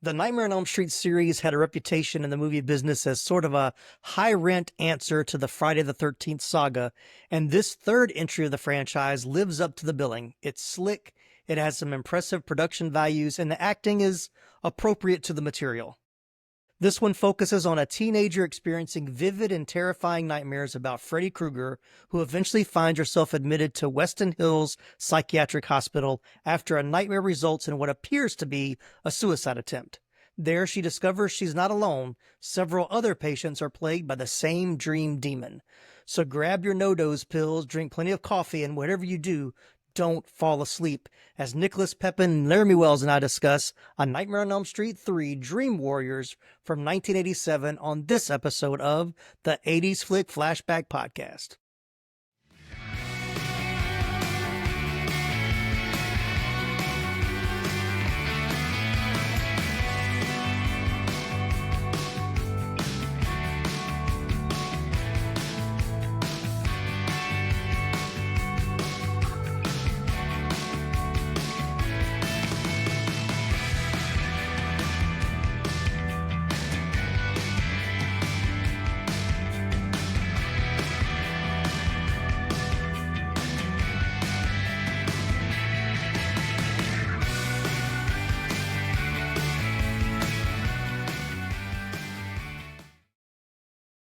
The Nightmare on Elm Street series had a reputation in the movie business as sort of a high-rent answer to the Friday the 13th saga, and this third entry of the franchise lives up to the billing. It's slick, it has some impressive production values, and the acting is appropriate to the material. This one focuses on a teenager experiencing vivid and terrifying nightmares about Freddy Krueger, who eventually finds herself admitted to Weston Hills Psychiatric Hospital after a nightmare results in what appears to be a suicide attempt. There, she discovers she's not alone. Several other patients are plagued by the same dream demon. So grab your no-dose pills, drink plenty of coffee, and whatever you do, don't fall asleep, as Nicholas Pepin, Laramy Wells, and I discuss A Nightmare on Elm Street 3 Dream Warriors from 1987 on this episode of the 80s Flick Flashback Podcast.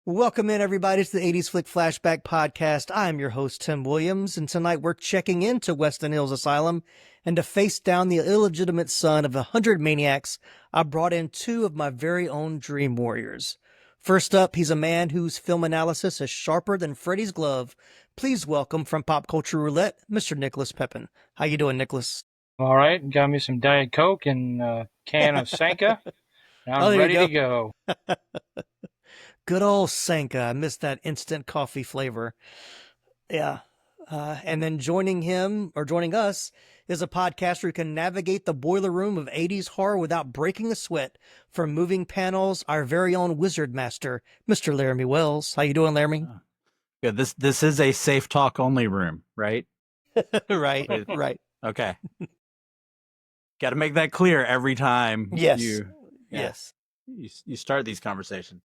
Welcome in, everybody, to the 80s Flick Flashback Podcast. I'm your host, Tim Williams, and tonight we're checking into Weston Hills Asylum, and to face down the illegitimate son of 100 maniacs, I brought in two of my very own dream warriors. First up, he's a man whose film analysis is sharper than Freddy's glove. Please welcome from Pop Culture Roulette, Mr. Nicholas Pepin. How you doing, Nicholas? All right, got me some Diet Coke and a can of Sanka. I'm ready to go. Good old Sanka. I miss that instant coffee flavor. Yeah. And then joining us is a podcaster who can navigate the boiler room of 80s horror without breaking a sweat. From moving panels, our very own wizard master, Mr. Laramy Wells. How you doing, Laramy? Good. This is a safe talk only room, right? Right. Okay. Got to make that clear every time. Yes. Yes. You start these conversations.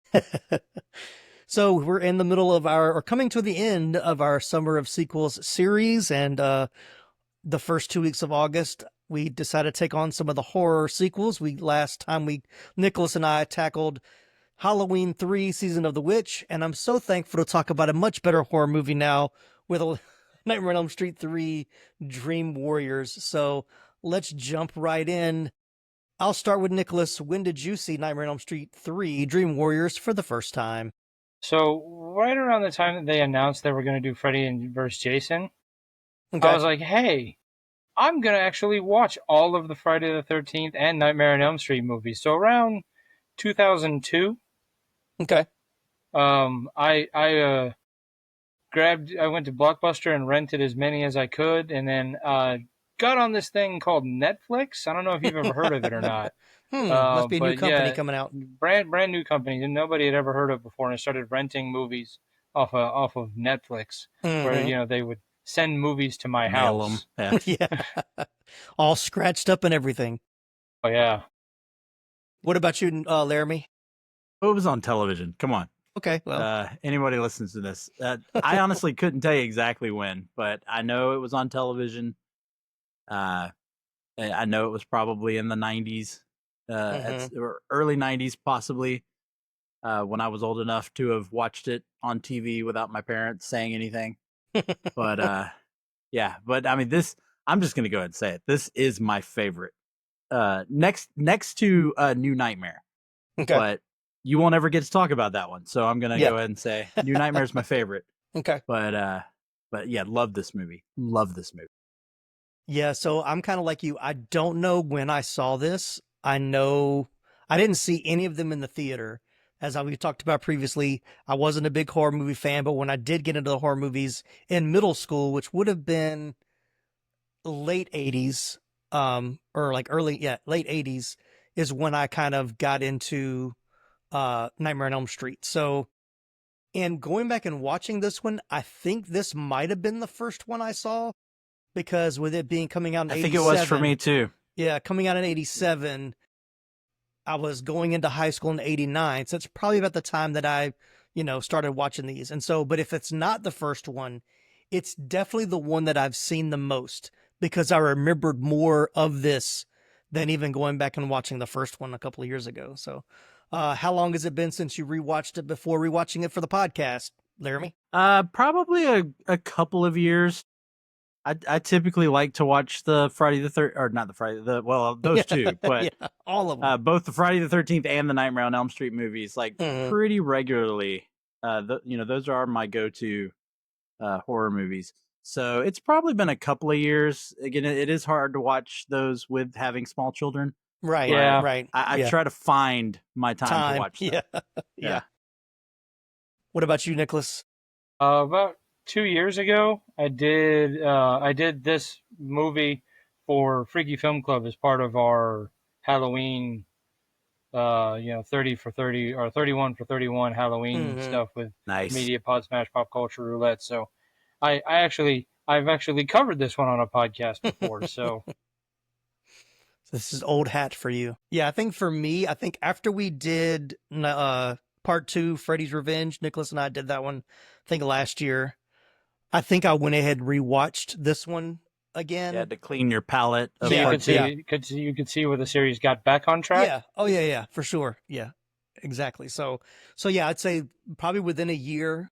So we're in the middle of coming to the end of our Summer of Sequels series, and the first 2 weeks of August, we decided to take on some of the horror sequels. Nicholas and I tackled Halloween 3, Season of the Witch, and I'm so thankful to talk about a much better horror movie now with Nightmare on Elm Street 3, Dream Warriors. So let's jump right in. I'll start with Nicholas. When did you see Nightmare on Elm Street 3, Dream Warriors for the first time? So right around the time that they announced they were going to do Freddy vs. Jason, Okay. I was like, hey, I'm going to actually watch all of the Friday the 13th and Nightmare on Elm Street movies. So around 2002, Okay. I went to Blockbuster and rented as many as I could, and then got on this thing called Netflix. I don't know if you've ever heard of it or not. Must be a new company coming out. Brand new company that nobody had ever heard of before, and I started renting movies off of Netflix, where they would send movies to my house. Yeah. All scratched up and everything. Oh yeah. What about you, Laramy? It was on television. Come on. Okay. Well, anybody listens to this, I honestly couldn't tell you exactly when, but I know it was on television. I know it was probably in the 90s, or early 90s, possibly, when I was old enough to have watched it on TV without my parents saying anything. But yeah, but I mean, I'm just going to go ahead and say it. This is my favorite. Next to New Nightmare. Okay. But you won't ever get to talk about that one. So I'm going to go ahead and say New Nightmare is my favorite. Okay. But yeah, love this movie. Yeah, so I'm kind of like you. I don't know when I saw this. I know I didn't see any of them in the theater. As we talked about previously, I wasn't a big horror movie fan, but when I did get into the horror movies in middle school, which would have been late 80s, or like late 80s, is when I kind of got into Nightmare on Elm Street. So, and going back and watching this one, I think this might have been the first one I saw, because with it being coming out in 87. I think it was for me too. Yeah, coming out in 87, I was going into high school in 89. So it's probably about the time that I, started watching these. And so, but if it's not the first one, it's definitely the one that I've seen the most because I remembered more of this than even going back and watching the first one a couple of years ago. So, how long has it been since you rewatched it before rewatching it for the podcast, Laramy? Probably a couple of years. I typically like to watch the Friday the Third, or not the Friday, those two, but yeah, all of them. Both the Friday the 13th and the Nightmare on Elm Street movies, like pretty regularly. Those are my go-to horror movies. So it's probably been a couple of years. Again, it is hard to watch those with having small children. Right. Yeah. Right. I try to find my time to watch them. Yeah. What about you, Nicholas? About 2 years ago, I did this movie for Freaky Film Club as part of our Halloween, 30 for 30 or 31 for 31 Halloween stuff with Media Pod Smash Pop Culture Roulette. So I've actually covered this one on a podcast before. So this is old hat for you. Yeah, I think for me, after we did part 2, Freddy's Revenge, Nicholas and I did that one, I think last year. I think I went ahead and rewatched this one again. Yeah, to clean your palate. So you could see where the series got back on track. Yeah. Oh yeah, for sure. Yeah, exactly. So yeah, I'd say probably within a year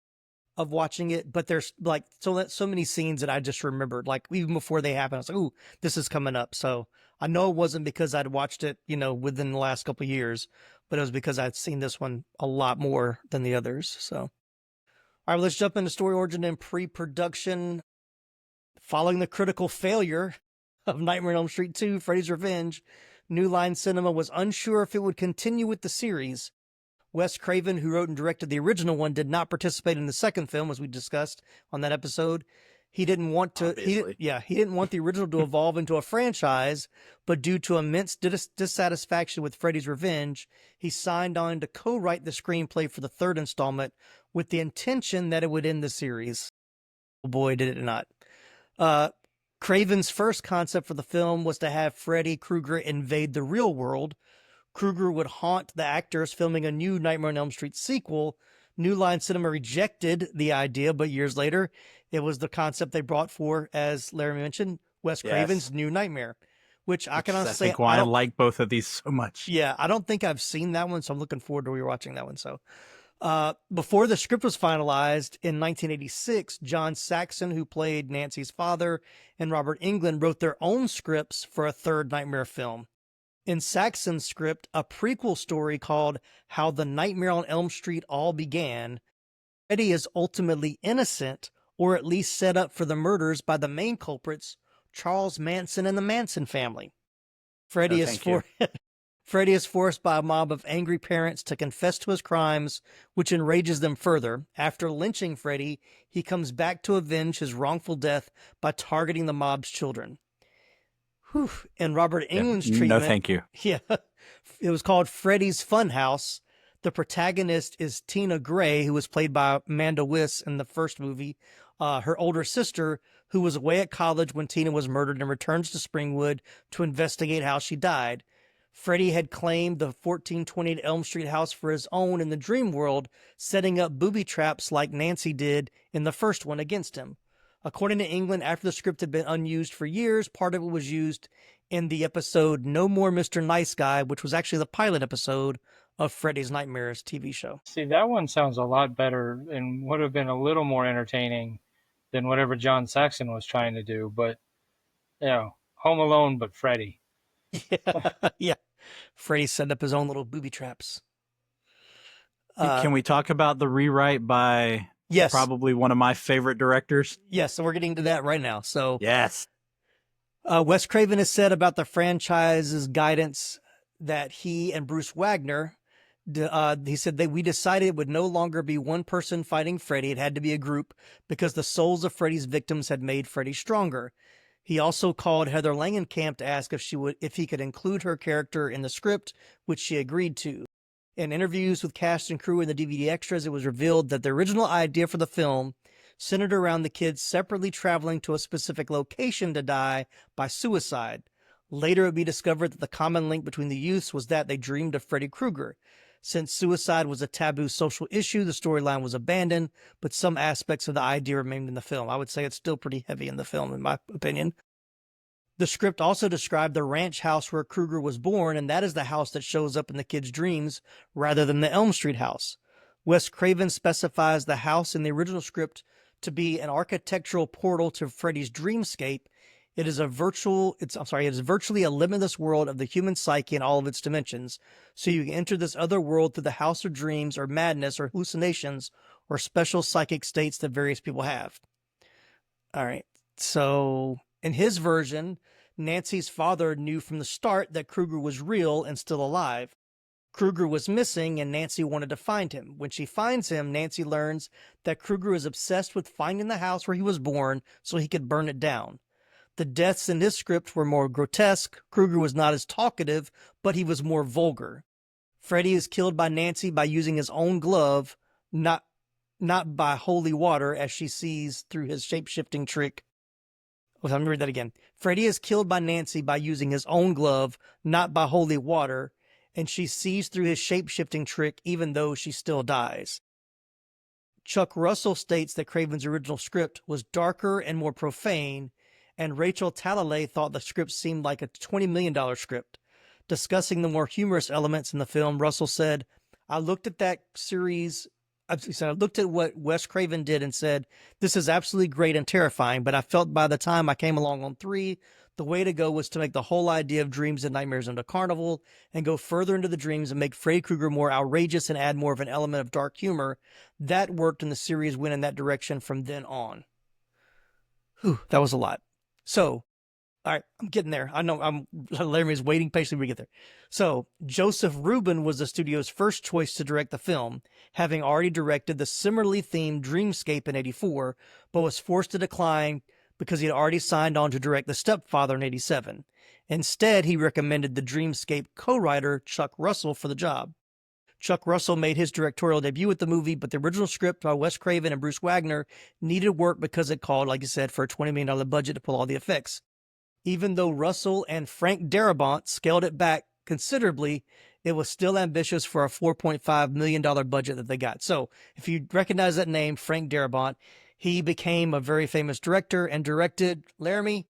of watching it, but there's like so many scenes that I just remembered, like even before they happened. I was like, "Ooh, this is coming up." So I know it wasn't because I'd watched it, within the last couple of years, but it was because I'd seen this one a lot more than the others. So. All right, let's jump into story origin and pre-production. Following the critical failure of Nightmare on Elm Street 2, Freddy's Revenge, New Line Cinema was unsure if it would continue with the series. Wes Craven, who wrote and directed the original one, did not participate in the second film, as we discussed on that episode. He didn't want to. He didn't want the original to evolve into a franchise, but due to immense dissatisfaction with Freddy's Revenge, he signed on to co-write the screenplay for the third installment with the intention that it would end the series. Oh boy, did it not. Craven's first concept for the film was to have Freddy Krueger invade the real world. Krueger would haunt the actors filming a new Nightmare on Elm Street sequel. New Line Cinema rejected the idea, but years later, it was the concept they brought for, as Larry mentioned, Wes Craven's New Nightmare, which I can honestly say I like both of these so much. Yeah, I don't think I've seen that one, so I'm looking forward to rewatching that one. So, before the script was finalized in 1986, John Saxon, who played Nancy's father, and Robert Englund wrote their own scripts for a third Nightmare film. In Saxon's script, a prequel story called How the Nightmare on Elm Street All Began, Freddy is ultimately innocent, or at least set up for the murders by the main culprits, Charles Manson and the Manson family. Freddy is forced by a mob of angry parents to confess to his crimes, which enrages them further. After lynching Freddy, he comes back to avenge his wrongful death by targeting the mob's children. Whew. And Robert Englund's treatment. No, thank you. Yeah. It was called Freddy's Funhouse. The protagonist is Tina Gray, who was played by Amanda Wyss in the first movie. Her older sister, who was away at college when Tina was murdered and returns to Springwood to investigate how she died. Freddy had claimed the 1428 Elm Street house for his own in the dream world, setting up booby traps like Nancy did in the first one against him. According to Englund, after the script had been unused for years, part of it was used in the episode No More Mr. Nice Guy, which was actually the pilot episode of Freddy's Nightmares TV show. See, that one sounds a lot better and would have been a little more entertaining than whatever John Saxon was trying to do. But, Home Alone, but Freddy. Yeah. Freddy set up his own little booby traps. Can we talk about the rewrite by probably one of my favorite directors? Yes, so we're getting to that right now. So yes. Wes Craven has said about the franchise's guidance that he and Bruce Wagner, he said that we decided it would no longer be one person fighting Freddy. It had to be a group because the souls of Freddy's victims had made Freddy stronger. He also called Heather Langenkamp to ask if he could include her character in the script, which she agreed to. In interviews with cast and crew and the DVD extras, it was revealed that the original idea for the film centered around the kids separately traveling to a specific location to die by suicide. Later, it would be discovered that the common link between the youths was that they dreamed of Freddy Krueger. Since suicide was a taboo social issue, the storyline was abandoned, but some aspects of the idea remained in the film. I would say it's still pretty heavy in the film, in my opinion. The script also described the ranch house where Krueger was born, and that is the house that shows up in the kids' dreams rather than the Elm Street house. Wes Craven specifies the house in the original script to be an architectural portal to Freddy's dreamscape. It is virtually a limitless world of the human psyche in all of its dimensions. So you can enter this other world through the house of dreams or madness or hallucinations or special psychic states that various people have. All right. So in his version, Nancy's father knew from the start that Krueger was real and still alive. Krueger was missing and Nancy wanted to find him. When she finds him, Nancy learns that Krueger is obsessed with finding the house where he was born so he could burn it down. The deaths in this script were more grotesque. Krueger was not as talkative, but he was more vulgar. Freddy is killed by Nancy by using his own glove, not by holy water, as she sees through his shape-shifting trick. Let me read that again. Freddy is killed by Nancy by using his own glove, not by holy water, and she sees through his shape-shifting trick even though she still dies. Chuck Russell states that Craven's original script was darker and more profane, and Rachel Talalay thought the script seemed like a $20 million script. Discussing the more humorous elements in the film, Russell said, I looked at what Wes Craven did and said, this is absolutely great and terrifying, but I felt by the time I came along on 3, the way to go was to make the whole idea of dreams and nightmares into carnival and go further into the dreams and make Freddy Krueger more outrageous and add more of an element of dark humor. That worked and the series went in that direction from then on. Whew, that was a lot. So, all right, I'm getting there. I know Laramy's waiting patiently to get there. So, Joseph Rubin was the studio's first choice to direct the film, having already directed the similarly themed Dreamscape in 1984, but was forced to decline because he had already signed on to direct The Stepfather in 1987. Instead, he recommended the Dreamscape co-writer Chuck Russell for the job. Chuck Russell made his directorial debut with the movie, but the original script by Wes Craven and Bruce Wagner needed work because it called, like you said, for a $20 million budget to pull all the effects. Even though Russell and Frank Darabont scaled it back considerably, it was still ambitious for a $4.5 million budget that they got. So if you recognize that name, Frank Darabont, he became a very famous director and directed, Laramy?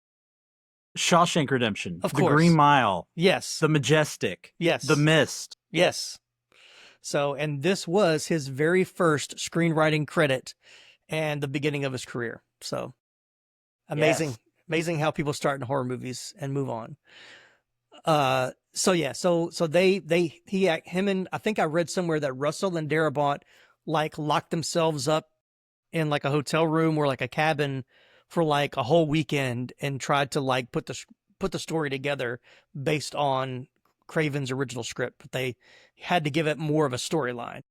Shawshank Redemption. Of The course. Green Mile. Yes. The Majestic. Yes. The Mist. Yes. So, and this was his very first screenwriting credit and the beginning of his career. So amazing. Yes. Amazing how people start in horror movies and move on. So yeah, so him and I think I read somewhere that Russell and Darabont like locked themselves up in like a hotel room or like a cabin for like a whole weekend and tried to like put the story together based on Craven's original script, but they had to give it more of a storyline.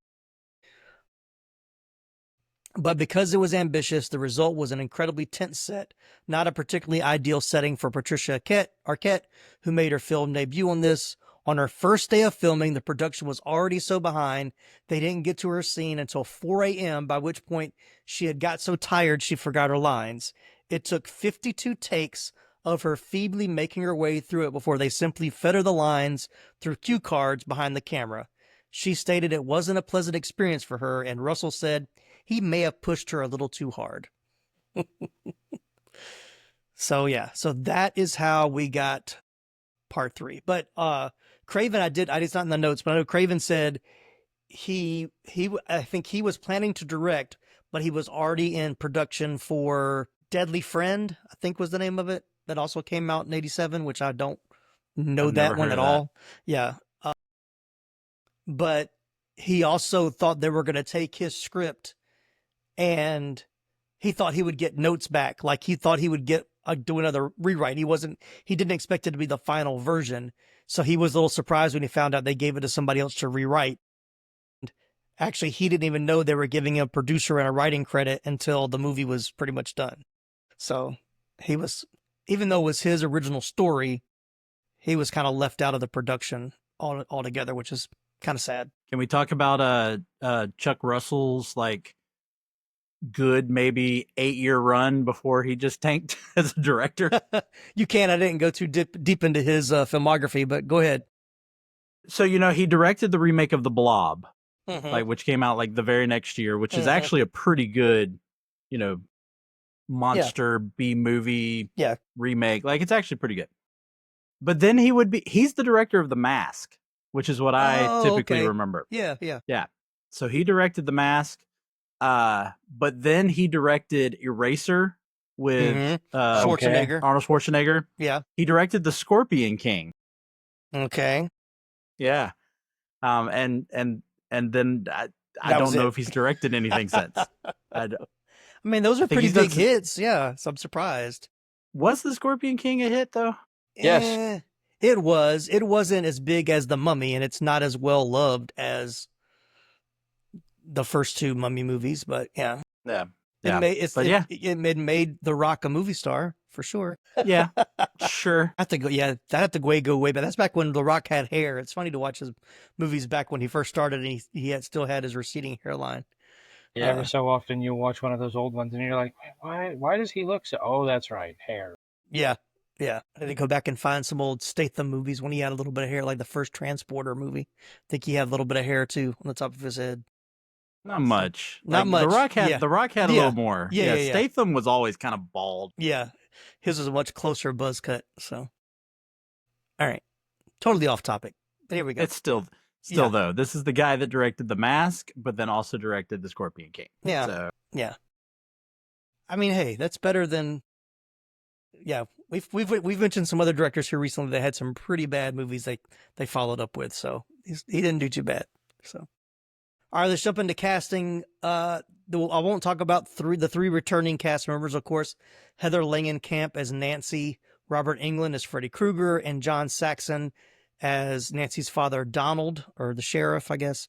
But because it was ambitious, the result was an incredibly tense set, not a particularly ideal setting for Patricia Arquette, who made her film debut on this. On her first day of filming, the production was already so behind, they didn't get to her scene until 4 a.m., by which point she had got so tired she forgot her lines. It took 52 takes of her feebly making her way through it before they simply fed her the lines through cue cards behind the camera. She stated it wasn't a pleasant experience for her, and Russell said he may have pushed her a little too hard. So yeah, so that is how we got part 3. But Craven, it's not in the notes, but I know Craven said I think he was planning to direct, but he was already in production for Deadly Friend, I think was the name of it, that also came out in 1987, which I don't know that one at all. Yeah. But he also thought they were going to take his script and he thought he would get notes back. Like he thought he would do another rewrite. He didn't expect it to be the final version. So he was a little surprised when he found out they gave it to somebody else to rewrite. Actually, he didn't even know they were giving him a producer and a writing credit until the movie was pretty much done. So even though it was his original story, he was kind of left out of the production altogether, which is kind of sad. Can we talk about Chuck Russell's like good, maybe 8-year run before he just tanked as a director. You can. I didn't go too deep into his filmography, but go ahead. So, he directed the remake of The Blob, Mhm. which came out the very next year, which is actually a pretty good, monster B movie remake. It's actually pretty good. But then he's the director of The Mask, which is what I typically remember. Yeah. So he directed The Mask, but then he directed Eraser with Schwarzenegger. Arnold Schwarzenegger. Yeah. He directed The Scorpion King. Okay. Yeah. And then I don't know if he's directed anything since. I mean, those are pretty big hits. Yeah. So I'm surprised. Was The Scorpion King a hit though? Yes. It was. It wasn't as big as The Mummy, and it's not as well loved as the first two Mummy movies, but yeah. Yeah. It made The Rock a movie star for sure. Yeah, sure. I have to go. Yeah, that have to go way back. That's back when The Rock had hair. It's funny to watch his movies back when he first started, and he still had his receding hairline. Yeah, every so often you watch one of those old ones, and you're like, why does he look so? Oh, that's right, hair. Yeah. I had to go back and find some old Statham movies when he had a little bit of hair, like the first Transporter movie. I think he had a little bit of hair too on the top of his head. Not much. Not much. The Rock had a little more. Yeah. Statham was always kind of bald. Yeah. His was a much closer buzz cut. So, all right. Totally off topic. But here we go. It's still though. This is the guy that directed The Mask, but then also directed The Scorpion King. Yeah. So. Yeah. I mean, hey, that's better than. Yeah, we've mentioned some other directors here recently that had some pretty bad movies they followed up with. So he didn't do too bad. So. All right, let's jump into casting. I won't talk about the three returning cast members, of course. Heather Langenkamp as Nancy, Robert Englund as Freddy Krueger, and John Saxon as Nancy's father, Donald, or the sheriff, I guess.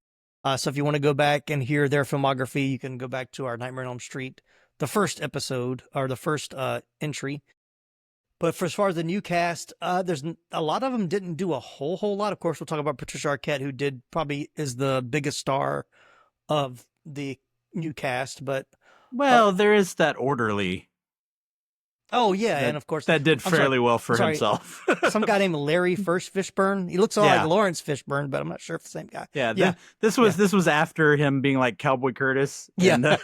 So if you want to go back and hear their filmography, you can go back to our Nightmare on Elm Street, the first episode, or the first entry. But as far as the new cast, there's a lot of them didn't do a whole lot. Of course, we'll talk about Patricia Arquette, who probably is the biggest star of the new cast. But there is that orderly. Oh yeah, and of course that did fairly well for himself. Some guy named Larry Fishburne. He looks a lot like Lawrence Fishburne, but I'm not sure if the same guy. Yeah. This was after him being like Cowboy Curtis. Yeah.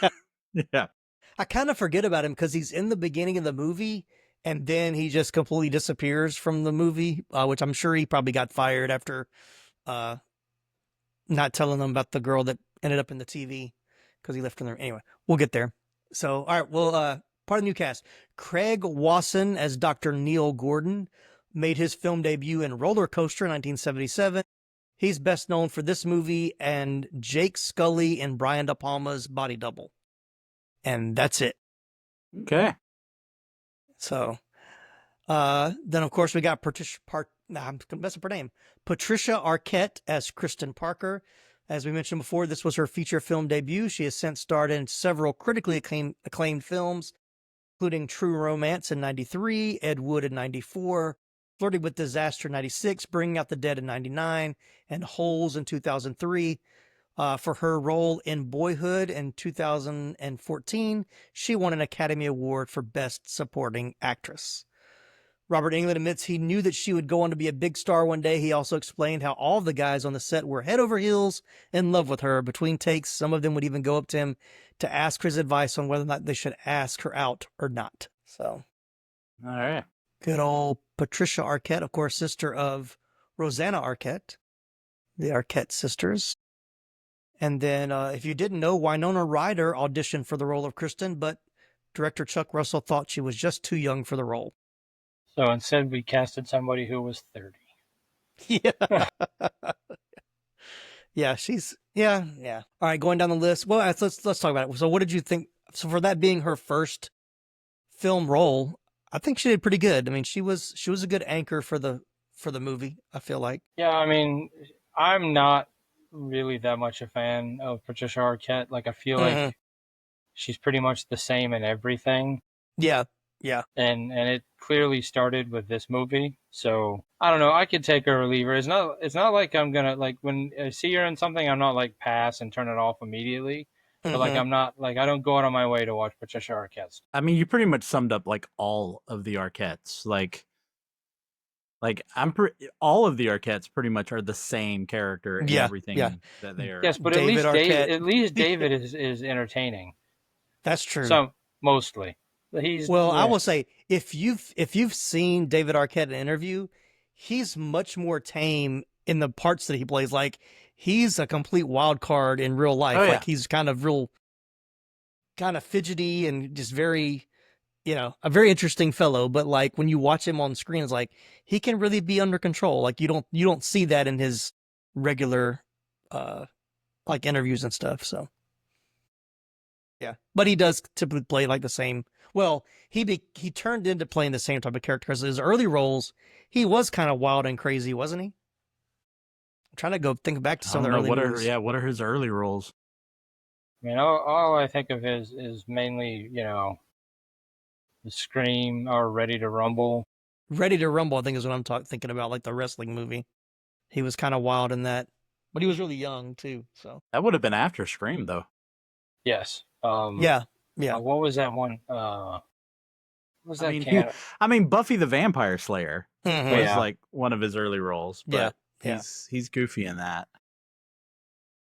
Yeah. I kind of forget about him because he's in the beginning of the movie. And then he just completely disappears from the movie, which I'm sure he probably got fired after not telling them about the girl that ended up in the TV because he left in there. Anyway, we'll get there. So, all right, well, part of the new cast. Craig Wasson as Dr. Neil Gordon made his film debut in Roller Coaster in 1977. He's best known for this movie and Jake Scully in Brian De Palma's Body Double. And that's it. Okay. So, then of course we got Patricia Arquette as Kristen Parker. As we mentioned before, this was her feature film debut. She has since starred in several critically acclaimed films, including True Romance in 93, Ed Wood in 94, Flirting with Disaster in 96, Bringing Out the Dead in 99, and Holes in 2003. For her role in Boyhood in 2014, she won an Academy Award for Best Supporting Actress. Robert Englund admits he knew that she would go on to be a big star one day. He also explained how all of the guys on the set were head over heels in love with her. Between takes, some of them would even go up to him to ask his advice on whether or not they should ask her out or not. So, all right. Good old Patricia Arquette, of course, sister of Rosanna Arquette, the Arquette sisters. And then, if you didn't know, Winona Ryder auditioned for the role of Kristen, but director Chuck Russell thought she was just too young for the role. So instead, we casted somebody who was 30. Yeah. Yeah, yeah. All right, going down the list. Well, let's talk about it. So what did you think? So for that being her first film role, I think she did pretty good. I mean, she was a good anchor for the movie, I feel like. Yeah, I mean, I'm not really that much a fan of Patricia Arquette. Like, I feel like she's pretty much the same in everything. Yeah. And it clearly started with this movie. So I don't know. I could take her or leave her. It's not like I'm gonna, like, when I see her in something, I'm not like pass and turn it off immediately. But like, I'm not like, I don't go out of my way to watch Patricia Arquette. I mean, you pretty much summed up like all of the Arquettes. Like all of the Arquettes pretty much are the same character in Yeah, everything yeah. that they are. Yes, but David Arquette. at least David is entertaining. That's true. So mostly, he's Well, I will say if you've seen David Arquette in an interview, he's much more tame in the parts that he plays. Like he's a complete wild card in real life. Oh, yeah. Like he's kind of fidgety and just very, a very interesting fellow. But like when you watch him on screen, it's like he can really be under control. Like you don't see that in his regular like interviews and stuff. So yeah, but he does typically play like the same. Well, he turned into playing the same type of character because his early roles, he was kind of wild and crazy, wasn't he? I'm trying to go think back to some of the early movies. What are his early roles? I mean, all I think of is mainly, the Scream or Ready to Rumble. Ready to Rumble, I think, is what I'm thinking about, like the wrestling movie. He was kind of wild in that, but he was really young too. So That would have been after Scream, though. Yes. yeah. What was that one? What was that? I mean, Buffy the Vampire Slayer Mhm. was Yeah. like one of his early roles. But Yeah. he's goofy in that.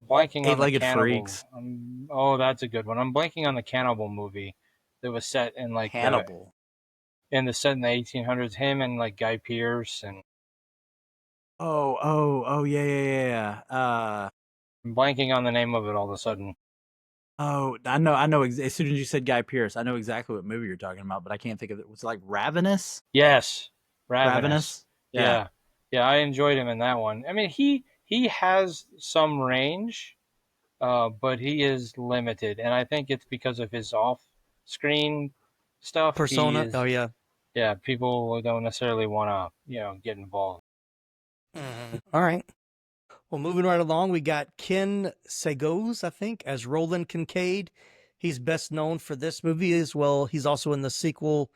Blanking on the Eight-Legged Cannibal. Freaks. Oh, that's a good one. I'm blanking on the Cannibal movie that was set in like Hannibal. in the 1800s. Him and like Guy Pearce and Yeah. I'm blanking on the name of it all of a sudden. Oh, I know. As soon as you said Guy Pearce, I know exactly what movie you're talking about, but I can't think of it. Was it like Ravenous? Yes, Ravenous? Yeah, I enjoyed him in that one. I mean, he has some range, but he is limited, and I think it's because of his off-screen stuff. Persona. Oh yeah. Yeah, people don't necessarily want to, get involved. All right. Well, moving right along, we got Ken Sagoes, I think, as Roland Kincaid. He's best known for this movie as well. He's also in the sequel,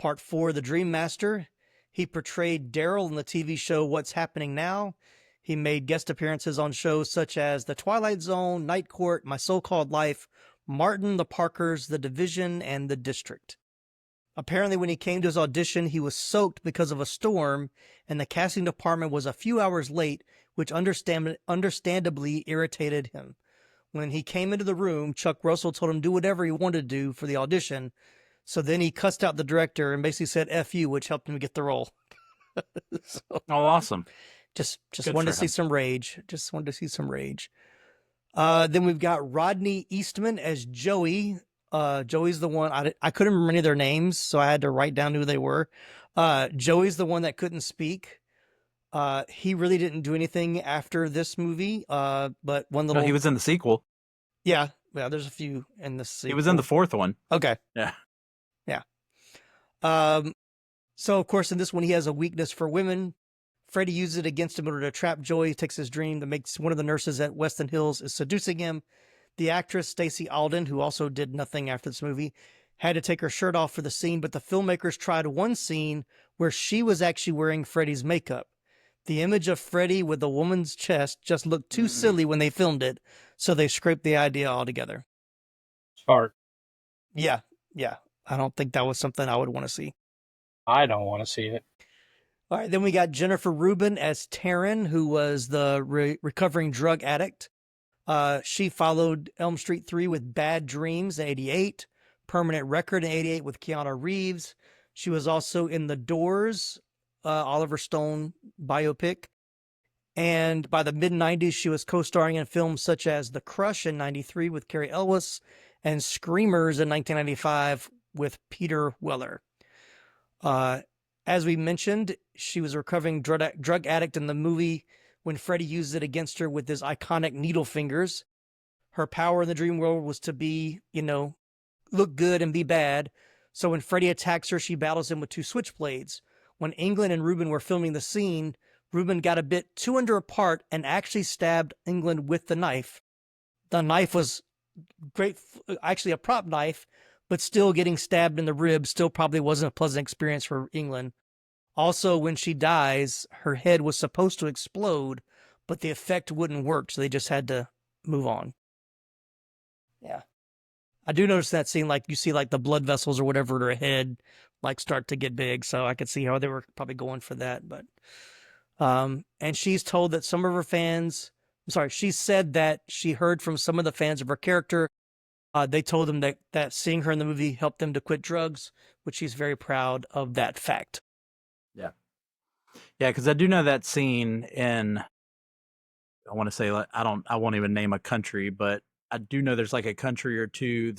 Part 4, The Dream Master. He portrayed Daryl in the TV show What's Happening Now. He made guest appearances on shows such as The Twilight Zone, Night Court, My So-Called Life, Martin, The Parkers, The Division, and The District. Apparently, when he came to his audition, he was soaked because of a storm, and the casting department was a few hours late, which understandably irritated him. When he came into the room, Chuck Russell told him to do whatever he wanted to do for the audition. So then he cussed out the director and basically said F you, which helped him get the role. Awesome. Just Good wanted to for see him. some rage. Then we've got Rodney Eastman as Joey. Joey's the one, I couldn't remember any of their names, so I had to write down who they were. Joey's the one that couldn't speak. He really didn't do anything after this movie. But one little, No, he was in the sequel. yeah, there's a few in the sequel. He was in the fourth one. Okay. Yeah. So of course in this one he has a weakness for women. Freddy uses it against him in order to trap Joey. He takes his dream that makes one of the nurses at Weston Hills is seducing him. The actress Stacey Alden, who also did nothing after this movie, had to take her shirt off for the scene, but the filmmakers tried one scene where she was actually wearing Freddy's makeup. The image of Freddy with a woman's chest just looked too silly when they filmed it, so they scraped the idea altogether. Smart. Yeah. I don't think that was something I would want to see. I don't want to see it. All right, then we got Jennifer Rubin as Taryn, who was the recovering drug addict. She followed Elm Street 3 with Bad Dreams in 88, Permanent Record in 88 with Keanu Reeves. She was also in The Doors, Oliver Stone biopic. And by the mid-90s, she was co-starring in films such as The Crush in 93 with Cary Elwes and Screamers in 1995 with Peter Weller. As we mentioned, she was a recovering drug addict in the movie when Freddy used it against her with his iconic needle fingers. Her power in the dream world was to be, look good and be bad. So when Freddy attacks her, she battles him with two switchblades. When England and Rubin were filming the scene, Rubin got a bit too under apart and actually stabbed England with the knife. The knife was actually a prop knife, but still getting stabbed in the ribs still probably wasn't a pleasant experience for England. Also, when she dies, her head was supposed to explode, but the effect wouldn't work, so they just had to move on. Yeah. I do notice that scene, like you see like the blood vessels or whatever in her head like start to get big. So I could see how they were probably going for that. But and she's told that some of her fans, she said that she heard from some of the fans of her character. They told them that seeing her in the movie helped them to quit drugs, which she's very proud of that fact. Yeah. Yeah, because I do know that scene in, I want to say, I won't even name a country, but I do know there's like a country or two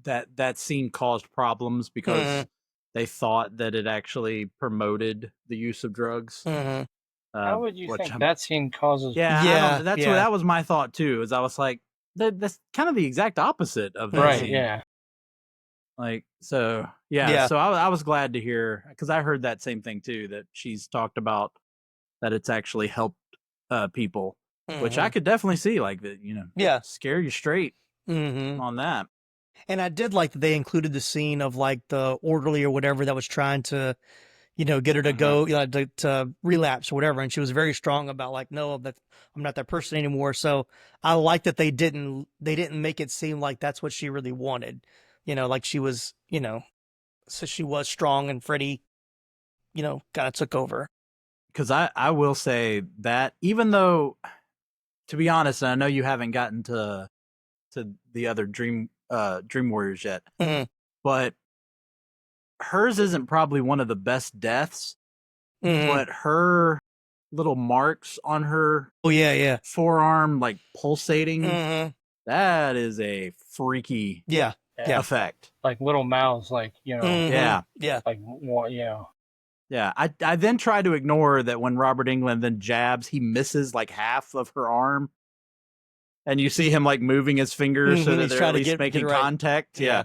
that scene caused problems because they thought that it actually promoted the use of drugs. How would you think that scene causes? Yeah, that was my thought too. Is I was like, that's kind of the exact opposite of that scene. Yeah. Like, so yeah. So I was glad to hear, because I heard that same thing too, that she's talked about that it's actually helped people, which I could definitely see, like that, scare you straight on that. And I did like that they included the scene of like the orderly or whatever that was trying to, get her to go, to relapse or whatever. And she was very strong about like, no, that I'm not that person anymore. So I like that they didn't make it seem like that's what she really wanted. Like she was, so she was strong and Freddie, kind of took over. Because I will say that even though, to be honest, and I know you haven't gotten to the other Dream Warriors yet, but hers isn't probably one of the best deaths, but her little marks on her forearm, like pulsating, that is a freaky effect. Like little mouths, like, yeah. Like, Yeah, I then try to ignore that when Robert Englund then jabs, he misses like half of her arm. And you see him like moving his fingers so that they're at least making contact. Yeah.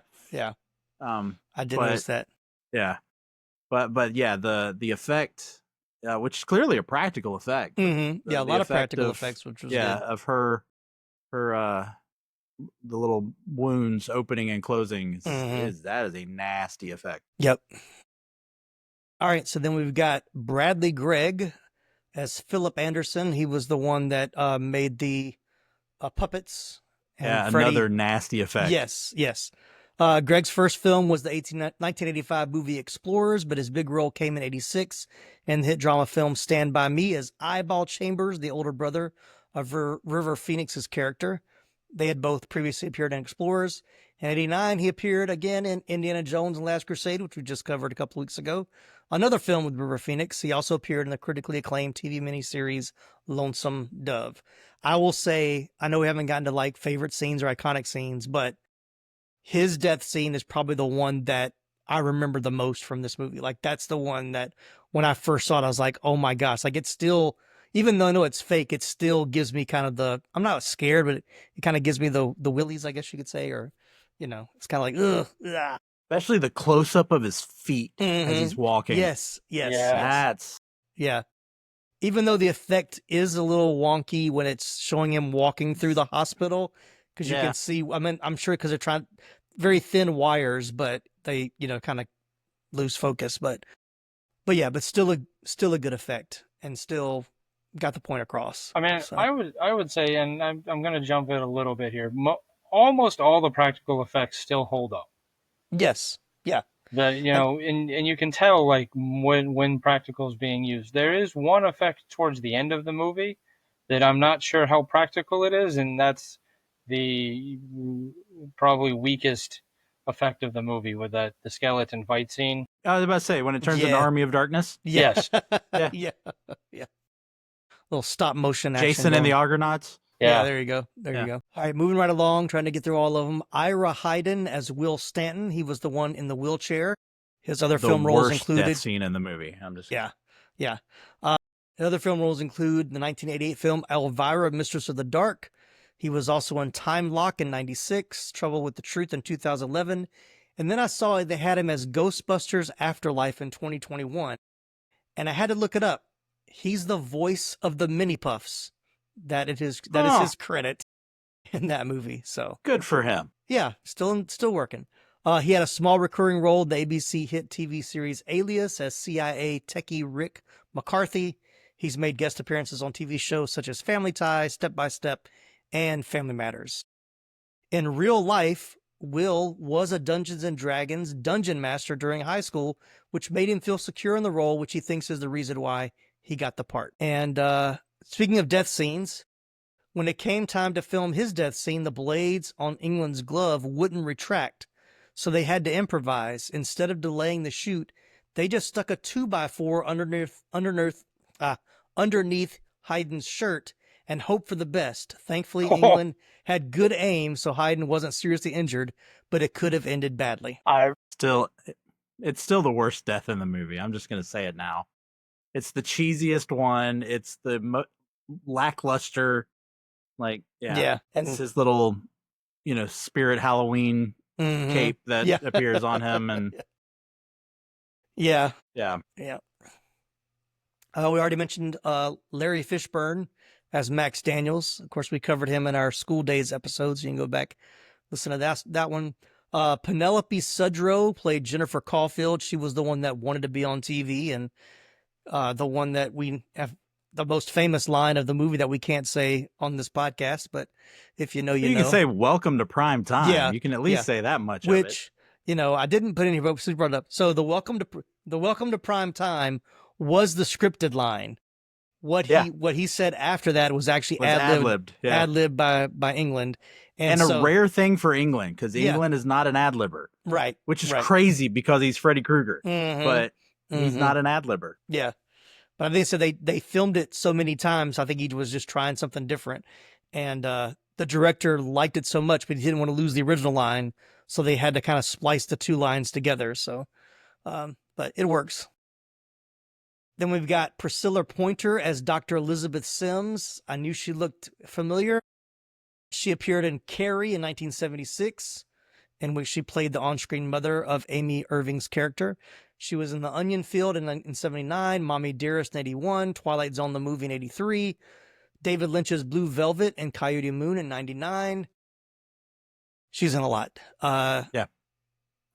I did notice that. Yeah. But yeah, the effect, which is clearly a practical effect. Yeah, a lot of practical effects, which was good. Of her the little wounds opening and closing that is a nasty effect. Yep. All right, so then we've got Bradley Gregg as Philip Anderson. He was the one that made the puppets. And Freddy. Another nasty effect. Yes. Gregg's first film was the 1985 movie Explorers, but his big role came in 1986 in the hit drama film Stand By Me as Eyeball Chambers, the older brother of River Phoenix's character. They had both previously appeared in Explorers. In 1989, he appeared again in Indiana Jones and Last Crusade, which we just covered a couple weeks ago. Another film with River Phoenix. He also appeared in the critically acclaimed TV miniseries Lonesome Dove. I will say, I know we haven't gotten to like favorite scenes or iconic scenes, but his death scene is probably the one that I remember the most from this movie. Like that's the one that when I first saw it, I was like, oh my gosh, like it's still, even though I know it's fake, it still gives me kind of I'm not scared, but it kind of gives me the willies, I guess you could say, or, it's kind of like, ugh. Especially the close up of his feet as he's walking. Yes. That's. Yeah. Even though the effect is a little wonky when it's showing him walking through the hospital, because you can see, I'm sure because they're trying very thin wires, but they, kind of lose focus, but still a good effect and still got the point across. I mean, so. I would say, and I'm going to jump in a little bit here. Almost all the practical effects still hold up. Yes. Yeah. And you can tell like when practical is being used. There is one effect towards the end of the movie that I'm not sure how practical it is, and that's the probably weakest effect of the movie with the skeleton fight scene. I was about to say when it turns into Army of Darkness. Yes. Yeah. Little stop motion action. Jason and the Argonauts. Yeah, there you go. You go. All right, moving right along, trying to get through all of them. Ira Hayden as Will Stanton. He was the one in the wheelchair. His other film roles included. Death scene in the movie. I'm just yeah. Other film roles include the 1988 film Elvira, Mistress of the Dark. He was also in Time Lock in 96, Trouble with the Truth in 2011, and then I saw they had him as Ghostbusters Afterlife in 2021, and I had to look it up. He's the voice of the Mini Puffs. That is his credit in that movie. So good for him. Yeah, still working. He had a small recurring role in the ABC hit TV series Alias as CIA techie Rick McCarthy. He's made guest appearances on TV shows such as Family Ties, Step by Step, and Family Matters. In real life, Will was a Dungeons and Dragons dungeon master during high school, which made him feel secure in the role, which he thinks is the reason why he got the part. And speaking of death scenes, when it came time to film his death scene, the blades on England's glove wouldn't retract, so they had to improvise. Instead of delaying the shoot, they just stuck a 2x4 underneath Hayden's shirt and hoped for the best. Thankfully, England had good aim, so Hayden wasn't seriously injured, but it could have ended badly. It's still the worst death in the movie. I'm just going to say it now. It's the cheesiest one. It's the lackluster, like, Yeah. It's his little, spirit Halloween cape that appears on him. And Yeah. Yeah. We already mentioned Larry Fishburne as Max Daniels. Of course, we covered him in our School Days episodes. You can go back, listen to that one. Penelope Sudrow played Jennifer Caulfield. She was the one that wanted to be on TV, and the one that we have the most famous line of the movie that we can't say on this podcast, but if you know, you know. You can say "Welcome to Prime Time." Yeah, you can at least say that much. Which, I didn't put any ropes. So brought it up. So the Welcome to Prime Time was the scripted line. What he said after that was actually ad-libbed by England. And a rare thing for England, because England is not an ad-libber. Right. Which is crazy because he's Freddy Krueger. Mm-hmm. But he's not an ad-libber. Yeah. But I think so they filmed it so many times, I think he was just trying something different. And the director liked it so much, but he didn't want to lose the original line, so they had to kind of splice the two lines together. So, but it works. Then we've got Priscilla Pointer as Dr. Elizabeth Sims. I knew she looked familiar. She appeared in Carrie in 1976, in which she played the on-screen mother of Amy Irving's character. She was in The Onion Field in 79, Mommy Dearest in 81, Twilight Zone the movie in 83, David Lynch's Blue Velvet and Coyote Moon in 99. She's in a lot. And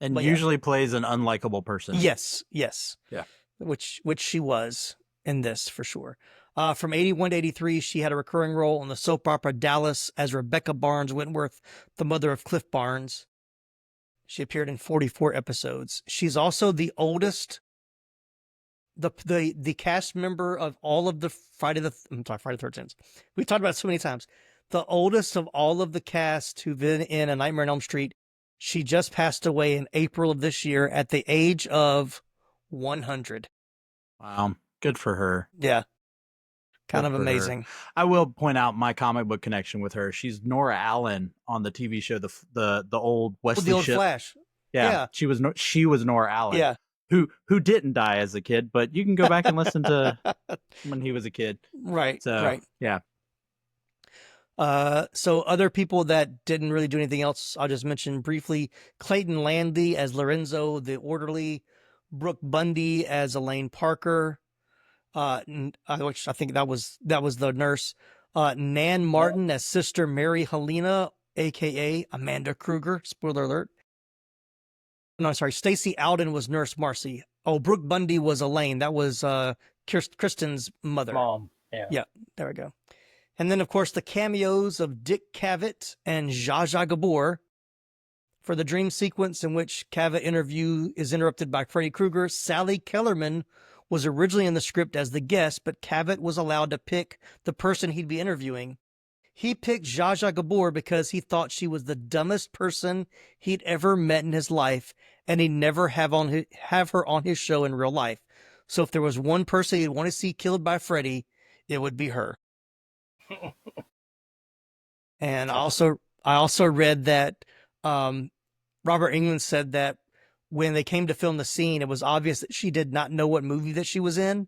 usually plays an unlikable person. Yes. Yeah. Which she was in this for sure. From 81 to 83, she had a recurring role in the soap opera Dallas as Rebecca Barnes Wentworth, the mother of Cliff Barnes. She appeared in 44 episodes. She's also the oldest, the cast member of all of the Friday the 13th. We've talked about it so many times. The oldest of all of the cast who've been in A Nightmare on Elm Street. She just passed away in April of this year at the age of 100. Wow. Good for her. Yeah. Kind of amazing. Her. I will point out my comic book connection with her. She's Nora Allen on the TV show, the old Wesley the old Shipp. Flash. Yeah. She was Nora Allen. Yeah. Who didn't die as a kid, but you can go back and listen to when he was a kid. Right. So, right. Yeah. So other people that didn't really do anything else, I'll just mention briefly. Clayton Landy as Lorenzo the orderly, Brooke Bundy as Elaine Parker, which I think that was the nurse. Nan Martin as Sister Mary Helena, aka Amanda Kruger. Spoiler alert. No, sorry. Stacy Alden was Nurse Marcy. Oh, Brooke Bundy was Elaine. That was Kristen's mother. Mom. Yeah. There we go. And then, of course, the cameos of Dick Cavett and Zsa Zsa Gabor. For the dream sequence in which Cavett interview is interrupted by Freddy Krueger, Sally Kellerman was originally in the script as the guest, but Cavett was allowed to pick the person he'd be interviewing. He picked Zsa Zsa Gabor because he thought she was the dumbest person he'd ever met in his life, and he'd never have her on his show in real life. So if there was one person he'd want to see killed by Freddy, it would be her. And I also read that Robert Englund said that when they came to film the scene, it was obvious that she did not know what movie that she was in.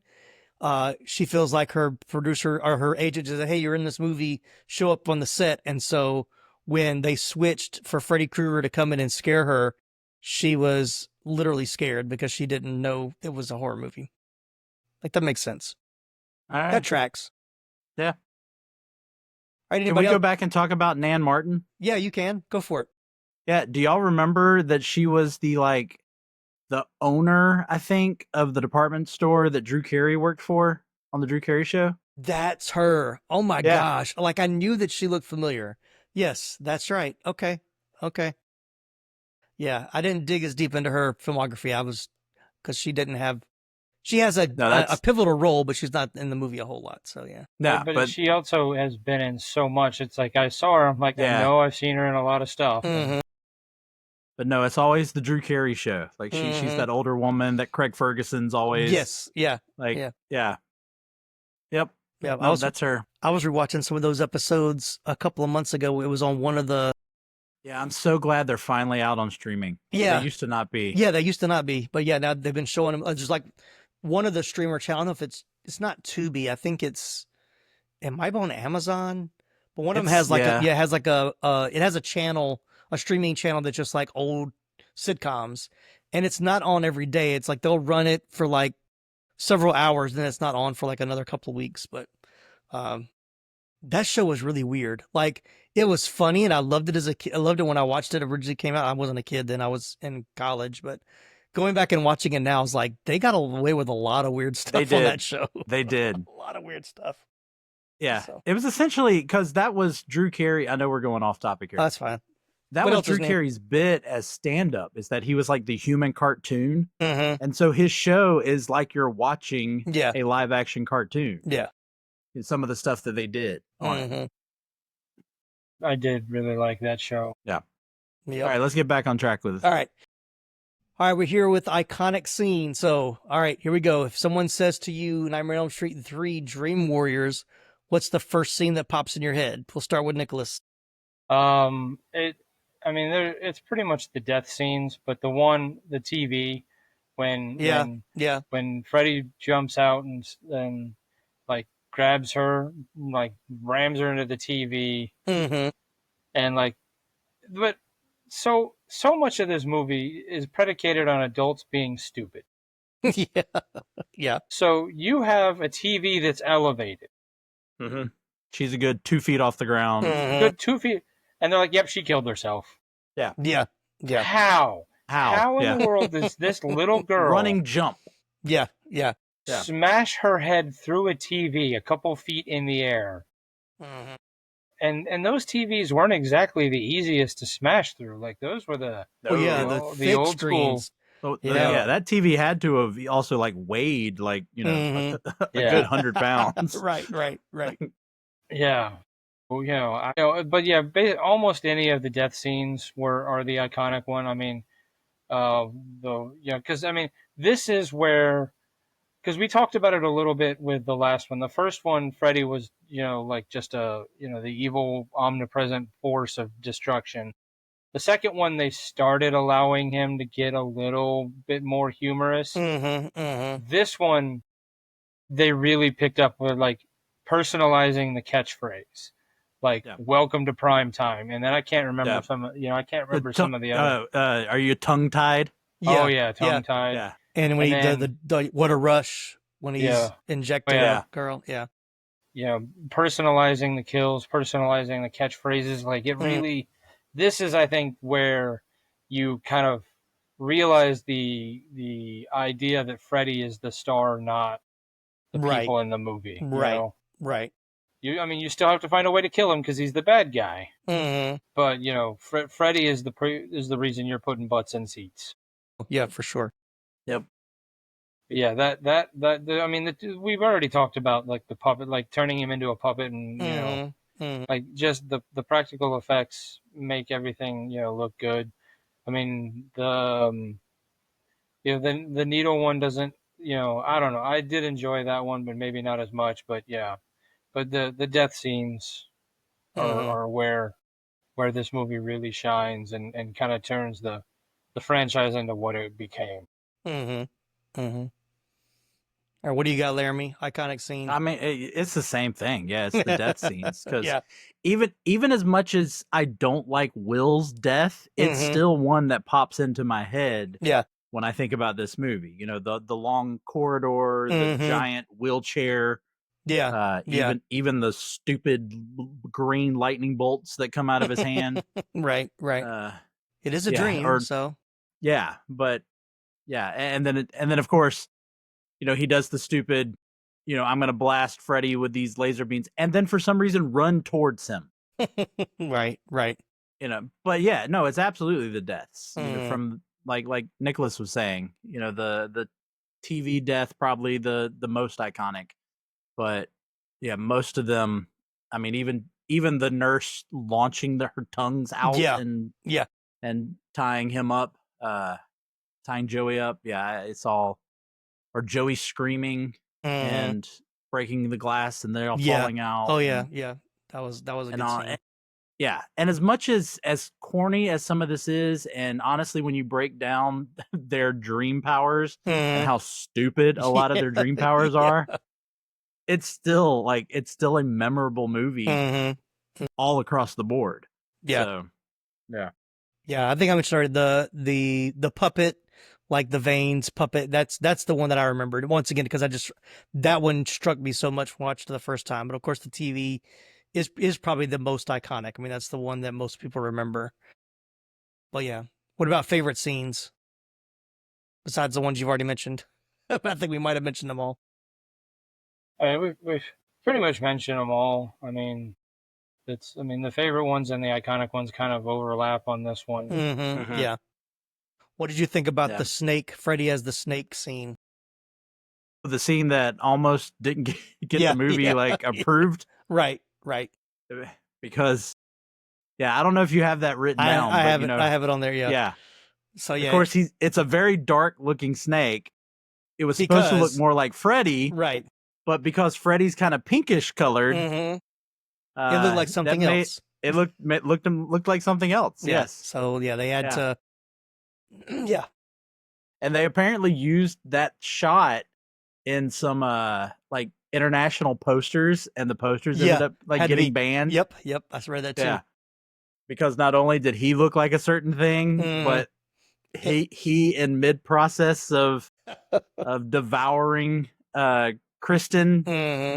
She feels like her producer or her agent said, "Hey, you're in this movie, show up on the set." And so when they switched for Freddy Krueger to come in and scare her, she was literally scared because she didn't know it was a horror movie. Like, that makes sense. All right. That tracks. Yeah. All right, can we go back and talk about Nan Martin? Yeah, you can. Go for it. Yeah. Do y'all remember that she was the owner, I think, of the department store that Drew Carey worked for on the Drew Carey show? That's her. Oh my gosh. Like, I knew that she looked familiar. Yes, that's right. Okay. Okay. Yeah, I didn't dig as deep into her filmography. Because she has a pivotal role, but she's not in the movie a whole lot. So yeah. No, but she also has been in so much. It's like I saw her. I'm like, I know I've seen her in a lot of stuff. Mhm. But no, it's always the Drew Carey show. Like she's that older woman that Craig Ferguson's always. Yes. Yeah. Like yeah. Yep. Yeah. No, that's her. I was rewatching some of those episodes a couple of months ago. It was on one of the. Yeah, I'm so glad they're finally out on streaming. Yeah. They used to not be. Yeah, they used to not be. But yeah, now they've been showing them. Just like one of the streamer channels. I don't know if it's not Tubi. I think it might be on Amazon. But one of them has like it has a channel, a streaming channel that's just like old sitcoms. And it's not on every day. It's like they'll run it for like several hours, then it's not on for like another couple of weeks. But that show was really weird. Like it was funny, and I loved it as a kid. I loved it when I watched it originally came out. I wasn't a kid then; I was in college. But going back and watching it now, I was like, they got away with a lot of weird stuff on that show. They did a lot of weird stuff. Yeah, it was essentially because that was Drew Carey. I know we're going off topic here. That's fine. That was Drew Carey's bit as stand-up, is that he was like the human cartoon. And so his show is like you're watching a live-action cartoon. Yeah. Some of the stuff that they did on it. I did really like that show. Yeah. Yep. All right, let's get back on track with it. All right, we're here with iconic scene. So, all right, here we go. If someone says to you, Nightmare on Elm Street 3, Dream Warriors, what's the first scene that pops in your head? We'll start with Nicholas. It's pretty much the death scenes, but the TV, when Freddy jumps out and like grabs her, like rams her into the TV, and like, but so much of this movie is predicated on adults being stupid. Yeah. So you have a TV that's elevated. She's a good 2 feet off the ground. Good 2 feet. And they're like, yep, she killed herself. Yeah. How in the world does this little girl running jump smash her head through a TV a couple feet in the air? And those TVs weren't exactly the easiest to smash through. Like those were the old screens. School. That TV had to have also like weighed like a good 100 pounds. Right. Yeah. Almost any of the death scenes are the iconic one. I mean, because this is where, because we talked about it a little bit with the last one. The first one, Freddy was, like just the evil omnipresent force of destruction. The second one, they started allowing him to get a little bit more humorous. This one, they really picked up with like personalizing the catchphrase. Like welcome to prime time, and then I can't remember some of the other. Are you tongue tied? Tongue tied. Yeah, and when he did the what a rush when he's injecting the girl. Personalizing the kills, personalizing the catchphrases. Like it really, this is I think where you kind of realize the idea that Freddy is the star, not the people in the movie. Right. You still have to find a way to kill him because he's the bad guy. But Freddy is the reason you're putting butts in seats. Yeah, for sure. Yep. Yeah, we've already talked about like the puppet, like turning him into a puppet, and like just the practical effects make everything look good. I mean the needle one doesn't. I don't know. I did enjoy that one, but maybe not as much. But yeah. But the death scenes are where this movie really shines and kind of turns the franchise into what it became. All right, what do you got, Laramy? Iconic scene. I mean, it's the same thing. Yeah, it's the death scenes. Because even as much as I don't like Will's death, it's still one that pops into my head. Yeah. When I think about this movie, the long corridor, the giant wheelchair. Yeah. Even the stupid green lightning bolts that come out of his hand. Right. It is a dream. So. Yeah, but and then of course, he does the stupid, I'm gonna blast Freddy with these laser beams, and then for some reason run towards him. Right. But yeah, no, it's absolutely the deaths. Mm. From like Nicholas was saying, the TV death probably the most iconic, but yeah, most of them. I mean, even the nurse launching her tongues out Yeah. and tying him up, tying Joey up. Yeah, it's all, or Joey screaming and breaking the glass and they're all falling out. Oh yeah, yeah. That was a good scene. Yeah, and as much as corny as some of this is, and honestly, when you break down their dream powers and how stupid a lot of their dream powers are, it's still a memorable movie all across the board. Yeah. So, yeah. Yeah, I think I'm sorry. The puppet, like the veins puppet. That's the one that I remembered once again because that one struck me so much when I watched it the first time. But of course, the TV is probably the most iconic. I mean, that's the one that most people remember. But yeah, what about favorite scenes besides the ones you've already mentioned? I think we might have mentioned them all. I mean, we've pretty much mentioned them all. I mean, the favorite ones and the iconic ones kind of overlap on this one. Yeah. What did you think about the snake, Freddy as the snake scene? The scene that almost didn't get the movie approved. Right. Because, I don't know if you have that written down. I have it. I have it on there. Yeah. Yeah. So yeah, of course it's a very dark looking snake. It was supposed to look more like Freddy, right? But because Freddy's kind of pinkish colored, it looked like something else. It looked like something else. Yeah. Yes. So yeah, they had to. Yeah. And they apparently used that shot in some international posters, and the posters ended up getting banned. Yep. I read that too. Yeah. Because not only did he look like a certain thing, but he in mid process of devouring Kristen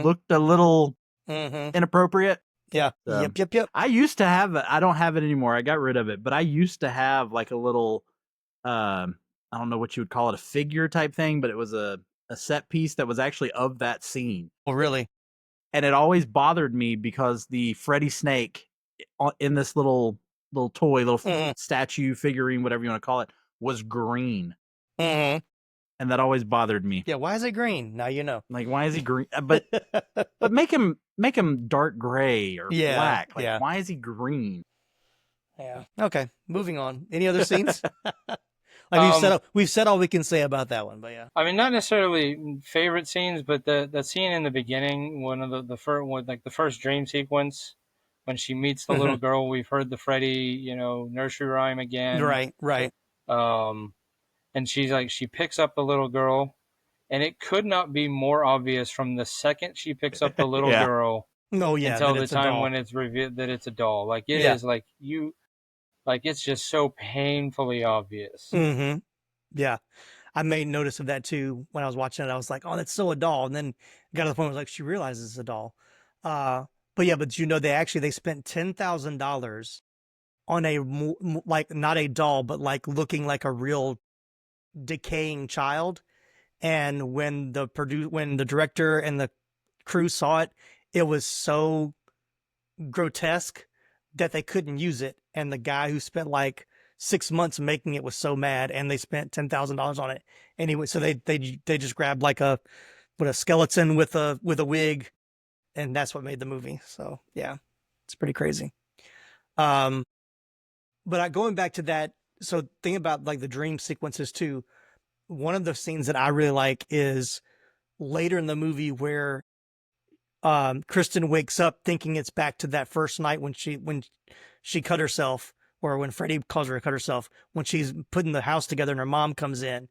looked a little inappropriate. Yeah. Yep. I used to have it. I don't have it anymore. I got rid of it, but I used to have like a little I don't know what you would call it, a figure type thing, but it was a set piece that was actually of that scene. Oh, really? And it always bothered me because the Freddy snake in this little toy, statue, figurine, whatever you want to call it, was green. And that always bothered me. Yeah, why is it green? Now you know. Like, why is he green? But make him dark gray or black. Like, why is he green? Yeah. Okay, moving on. Any other scenes? We've said all we can say about that one, but yeah. I mean, not necessarily favorite scenes, but the scene in the beginning, one of the first one, like the first dream sequence, when she meets the little girl. We've heard the Freddy, nursery rhyme again. Right. And she picks up the little girl, and it could not be more obvious from the second she picks up the little girl. No, until the time when it's revealed that it's a doll. Like it is like it's just so painfully obvious. Yeah. I made notice of that too when I was watching it. I was like, oh, that's still a doll. And then got to the point where I was like, she realizes it's a doll. But they spent $10,000 on a not a doll, but like looking like a real decaying child. And when the director and the crew saw it, it was so grotesque that they couldn't use it. And the guy who spent like 6 months making it was so mad, and they spent $10,000 on it anyway. So they just grabbed like a skeleton with a wig, and that's what made the movie. So yeah, it's pretty crazy. But going back to that, so think about like the dream sequences too. One of the scenes that I really like is later in the movie where Kristen wakes up thinking it's back to that first night when she cut herself, or when Freddy calls her to cut herself, when she's putting the house together and her mom comes in.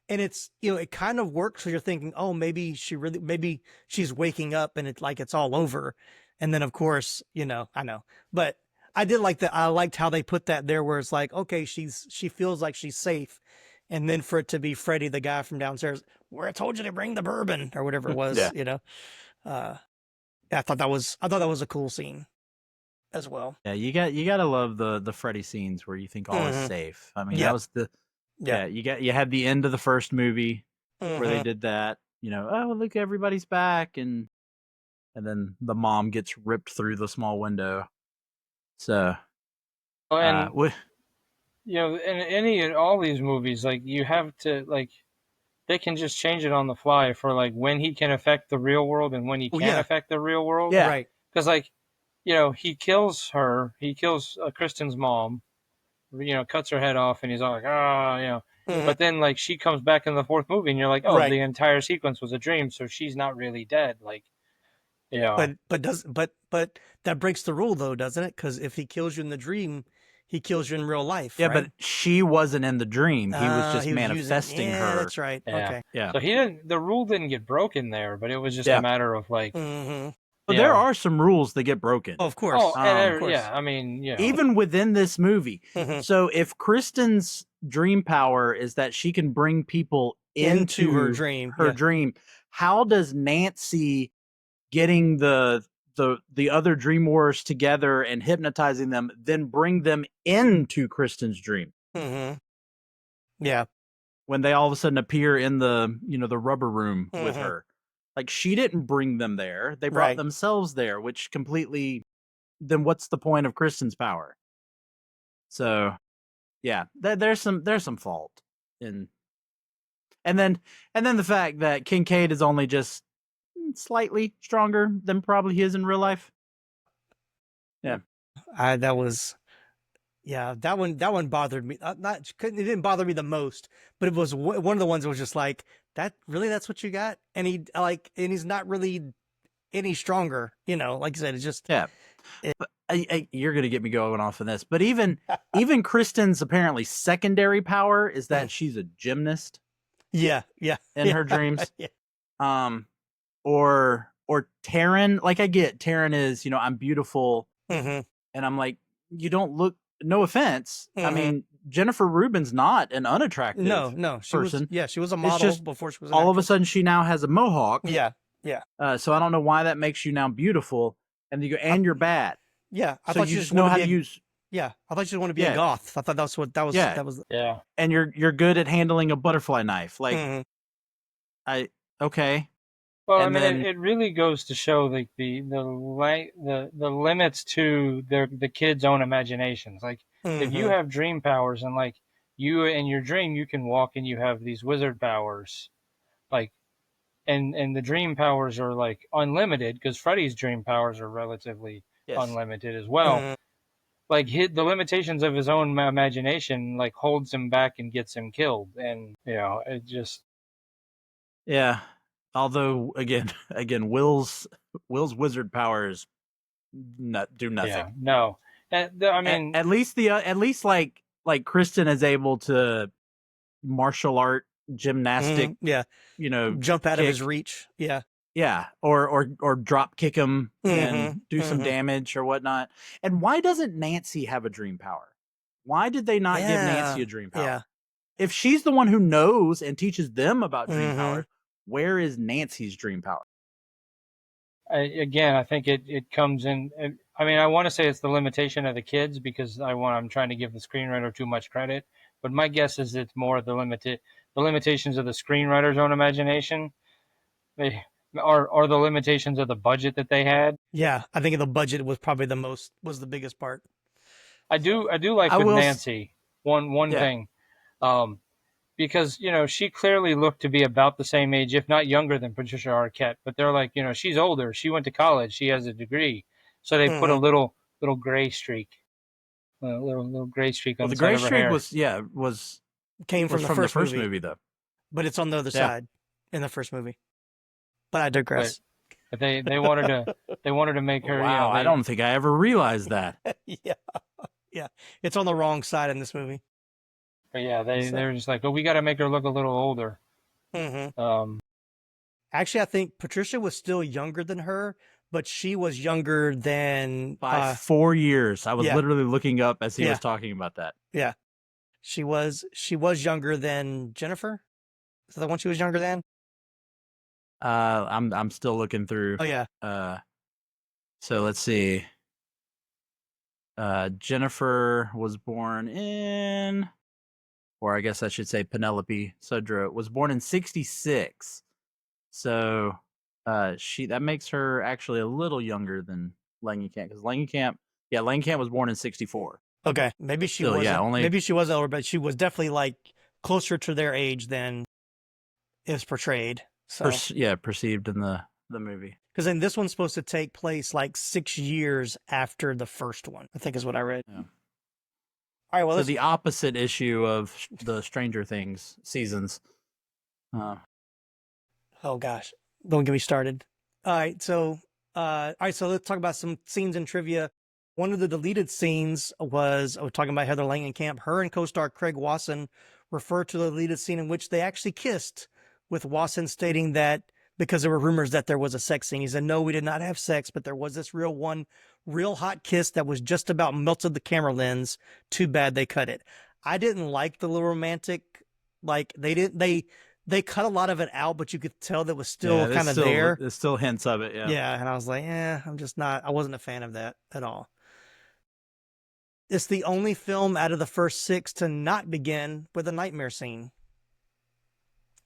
And it's, it kind of works. So you're thinking, oh, maybe she's waking up and it's all over. And then of course, I know, but I did like that. I liked how they put that there where it's like, okay, she feels like she's safe. And then for it to be Freddy, the guy from downstairs, where I told you to bring the bourbon or whatever it was, I thought that was a cool scene as well. Yeah, you gotta love the Freddy scenes where you think all is safe. I mean, that was you had the end of the first movie where they did that. Oh, look, everybody's back, and then the mom gets ripped through the small window. So And Wh- in all these movies, like you have to like they can just change it on the fly for like when he can affect the real world and when he Oh, can't yeah. affect the real world. Yeah. Right. Because like he kills her, he kills Kristen's mom, cuts her head off, and he's all like, Mhm. But then like she comes back in the fourth movie, and you're like, oh, Right. the entire sequence was a dream, so she's not really dead. Like, But that breaks the rule though, doesn't it? Because if he kills you in the dream, he kills you in real life. Yeah, right? but she wasn't in the dream. He was just He was manifesting using, her. That's right. Yeah. Okay. Yeah. So the rule didn't get broken there, but it was just Yeah. a matter of like, Mm-hmm. But there are some rules that get broken. Oh, of course. of course. Yeah. I mean, Even within this movie. Mhm. So if Kristen's dream power is that she can bring people into her dream. dream, how does Nancy getting the other dream warriors together and hypnotizing them then bring them into Kristen's dream? Mm-hmm. Yeah. When they all of a sudden appear in the the rubber room with her. Like, she didn't bring them there. They brought themselves there, which completely, then what's the point of Kristen's power? So, yeah, there's some fault in, and then the fact that Kincaid is only just slightly stronger than probably he is in real life. Yeah. That one bothered me. It didn't bother me the most, but it was one of the ones that was just like, that's what you got? And he's not really any stronger, like I said, it's just. Yeah. But you're going to get me going off of this, but even Kristen's apparently secondary power is that she's a gymnast. Yeah. In her dreams. Yeah. Or Taryn, like I get Taryn is, I'm beautiful. Mm-hmm. And I'm like, you don't look, no offense. Mm-hmm. I mean, Jennifer Rubin's not an unattractive she person. She was a model just before she was an all of a actress. sudden she now has a mohawk. Yeah. So I don't know why that makes you now beautiful. And you go, and you're bad. Yeah. I so thought you just know how to use. Yeah. I thought you want to be a goth. I thought that was. Yeah. That was. Yeah. And you're good at handling a butterfly knife. Like, okay. Well, And I mean, it really goes to show like the limits to the kids' own imaginations. Like, if you have dream powers and like you in your dream you can walk and you have these wizard powers, like, and the dream powers are like unlimited because Freddy's dream powers are relatively unlimited as well. Like the limitations of his own imagination like holds him back and gets him killed, and it just Although again, Will's wizard powers do nothing. Yeah, no. I mean, at least like Kristen is able to martial art gymnastic. Jump out of his reach. Yeah. Yeah, or drop kick him and do some damage or whatnot. And why doesn't Nancy have a dream power? Why did they not give Nancy a dream power? Yeah. If she's the one who knows and teaches them about dream powers, where is Nancy's dream power? I think it comes in. I mean, I want to say it's the limitation of the kids because I'm trying to give the screenwriter too much credit, but my guess is it's more the limitations of the screenwriter's own imagination. They are the limitations of the budget that they had. Yeah, I think the budget was probably was the biggest part. I do like with Nancy one thing, because she clearly looked to be about the same age, if not younger than Patricia Arquette. But they're like, she's older. She went to college. She has a degree, so they put a little gray streak, little gray streak on the gray side of her streak hair. Came from the first movie though, but it's on the other side in the first movie. But I digress. But they wanted to make her. Wow, I don't think I ever realized that. Yeah, it's on the wrong side in this movie. But yeah, they're just like, we got to make her look a little older. Actually, I think Patricia was still younger than her, but she was younger than by 4 years. I was literally looking up as he was talking about that. Yeah, she was younger than Jennifer. Is that the one she was younger than? I'm still looking through. Oh yeah. So let's see. Jennifer was born in, or I guess I should say Penelope Sudrow was born in 1966. So that makes her actually a little younger than Langenkamp, because Langenkamp was born in 1964. Okay, maybe she Still, wasn't. yeah, only- Maybe she was older, but she was definitely like closer to their age than is portrayed. So, perceived in the movie. because then this one's supposed to take place like 6 years after the first one, I think is what I read. Yeah. All right, well, So let's, the opposite issue of the Stranger Things seasons. oh gosh, don't get me started. All right, so let's talk about some scenes in trivia. One of the deleted scenes was, we're talking about Heather Langenkamp. Her and co-star Craig Wasson refer to the deleted scene in which they actually kissed, with Wasson stating that because there were rumors that there was a sex scene. He said, no, we did not have sex, but there was this real hot kiss that was just about melted the camera lens. Too bad they cut it. I didn't like the little romantic, like they cut a lot of it out, but you could tell that was still kind of there. There's still hints of it, yeah. Yeah, and I was like, I wasn't a fan of that at all. It's the only film out of the first 6 to not begin with a nightmare scene.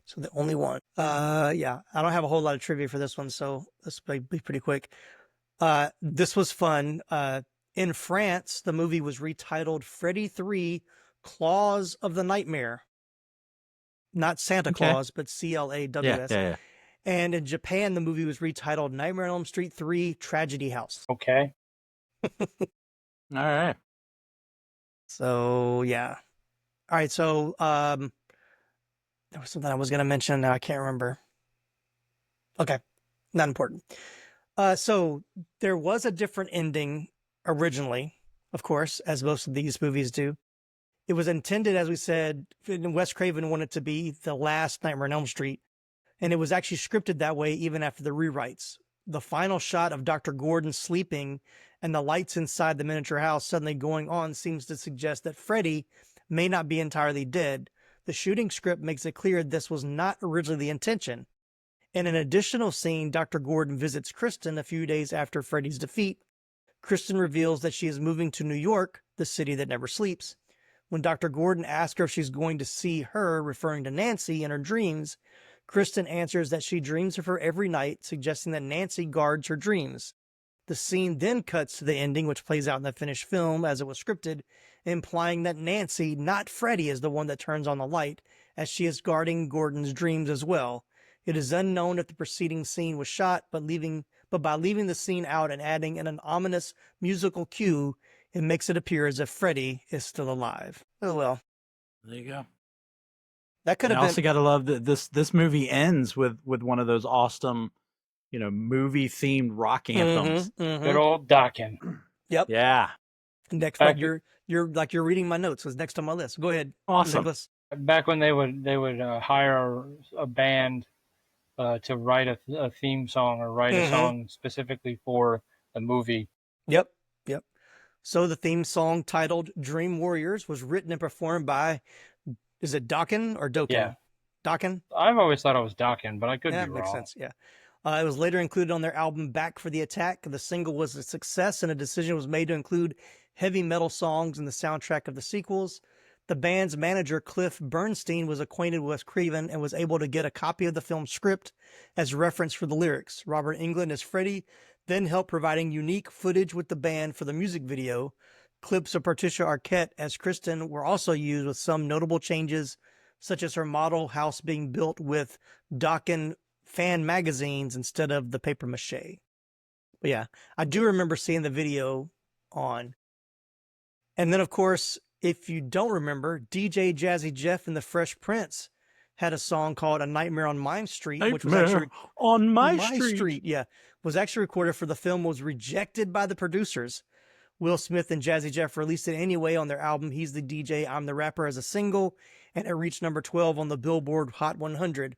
So the only one. Yeah, I don't have a whole lot of trivia for this one, so this will be pretty quick. This was fun. In France, the movie was retitled Freddy 3 Claws of the Nightmare. Not Santa Claus, but CLAWS. Yeah. And in Japan, the movie was retitled Nightmare on Elm Street 3 Tragedy House. Okay. All right. So, yeah. All right, so there was something I was going to mention. Now I can't remember. Okay, not important. So there was a different ending originally, of course, as most of these movies do. It was intended, as we said, Wes Craven wanted to be the last Nightmare on Elm Street, and it was actually scripted that way even after the rewrites. The final shot of Dr. Gordon sleeping and the lights inside the miniature house suddenly going on seems to suggest that Freddy may not be entirely dead. The shooting script makes it clear this was not originally the intention. In an additional scene, Dr. Gordon visits Kristen a few days after Freddy's defeat. Kristen reveals that she is moving to New York, the city that never sleeps. When Dr. Gordon asks her if she's going to see her, referring to Nancy, in her dreams, Kristen answers that she dreams of her every night, suggesting that Nancy guards her dreams. The scene then cuts to the ending, which plays out in the finished film as it was scripted, implying that Nancy, not Freddy, is the one that turns on the light, as she is guarding Gordon's dreams as well. It is unknown if the preceding scene was shot, but by leaving the scene out and adding in an ominous musical cue, it makes it appear as if Freddy is still alive. Oh well. There you go. That could have I been. also got to love that this movie ends with one of those awesome, movie themed rock anthems. Good old Dockin. Yep. Yeah. Next, like you're reading my notes. Was next on my list. Go ahead. Awesome. Nicholas. Back when they would hire a band to write a theme song or write a song specifically for the movie. Yep. So the theme song, titled Dream Warriors, was written and performed by, is it Dokken or Dokken? Yeah. Dokken? I've always thought it was Dockin, but I could be That wrong. makes sense, yeah. It was later included on their album Back for the Attack. The single was a success, and a decision was made to include heavy metal songs in the soundtrack of the sequels. The band's manager, Cliff Bernstein, was acquainted with Craven and was able to get a copy of the film's script as reference for the lyrics. Robert Englund as Freddy then helped providing unique footage with the band for the music video. Clips of Patricia Arquette as Kristen were also used, with some notable changes, such as her model house being built with Dokken fan magazines instead of the paper mache. But yeah, I do remember seeing the video on. And then, of course, if you don't remember, DJ Jazzy Jeff and the Fresh Prince had a song called A Nightmare on My Street, which was actually on my street. Yeah, was actually recorded for the film, was rejected by the producers. Will Smith and Jazzy Jeff released it anyway on their album He's the DJ, I'm the Rapper as a single, and it reached number 12 on the Billboard Hot 100.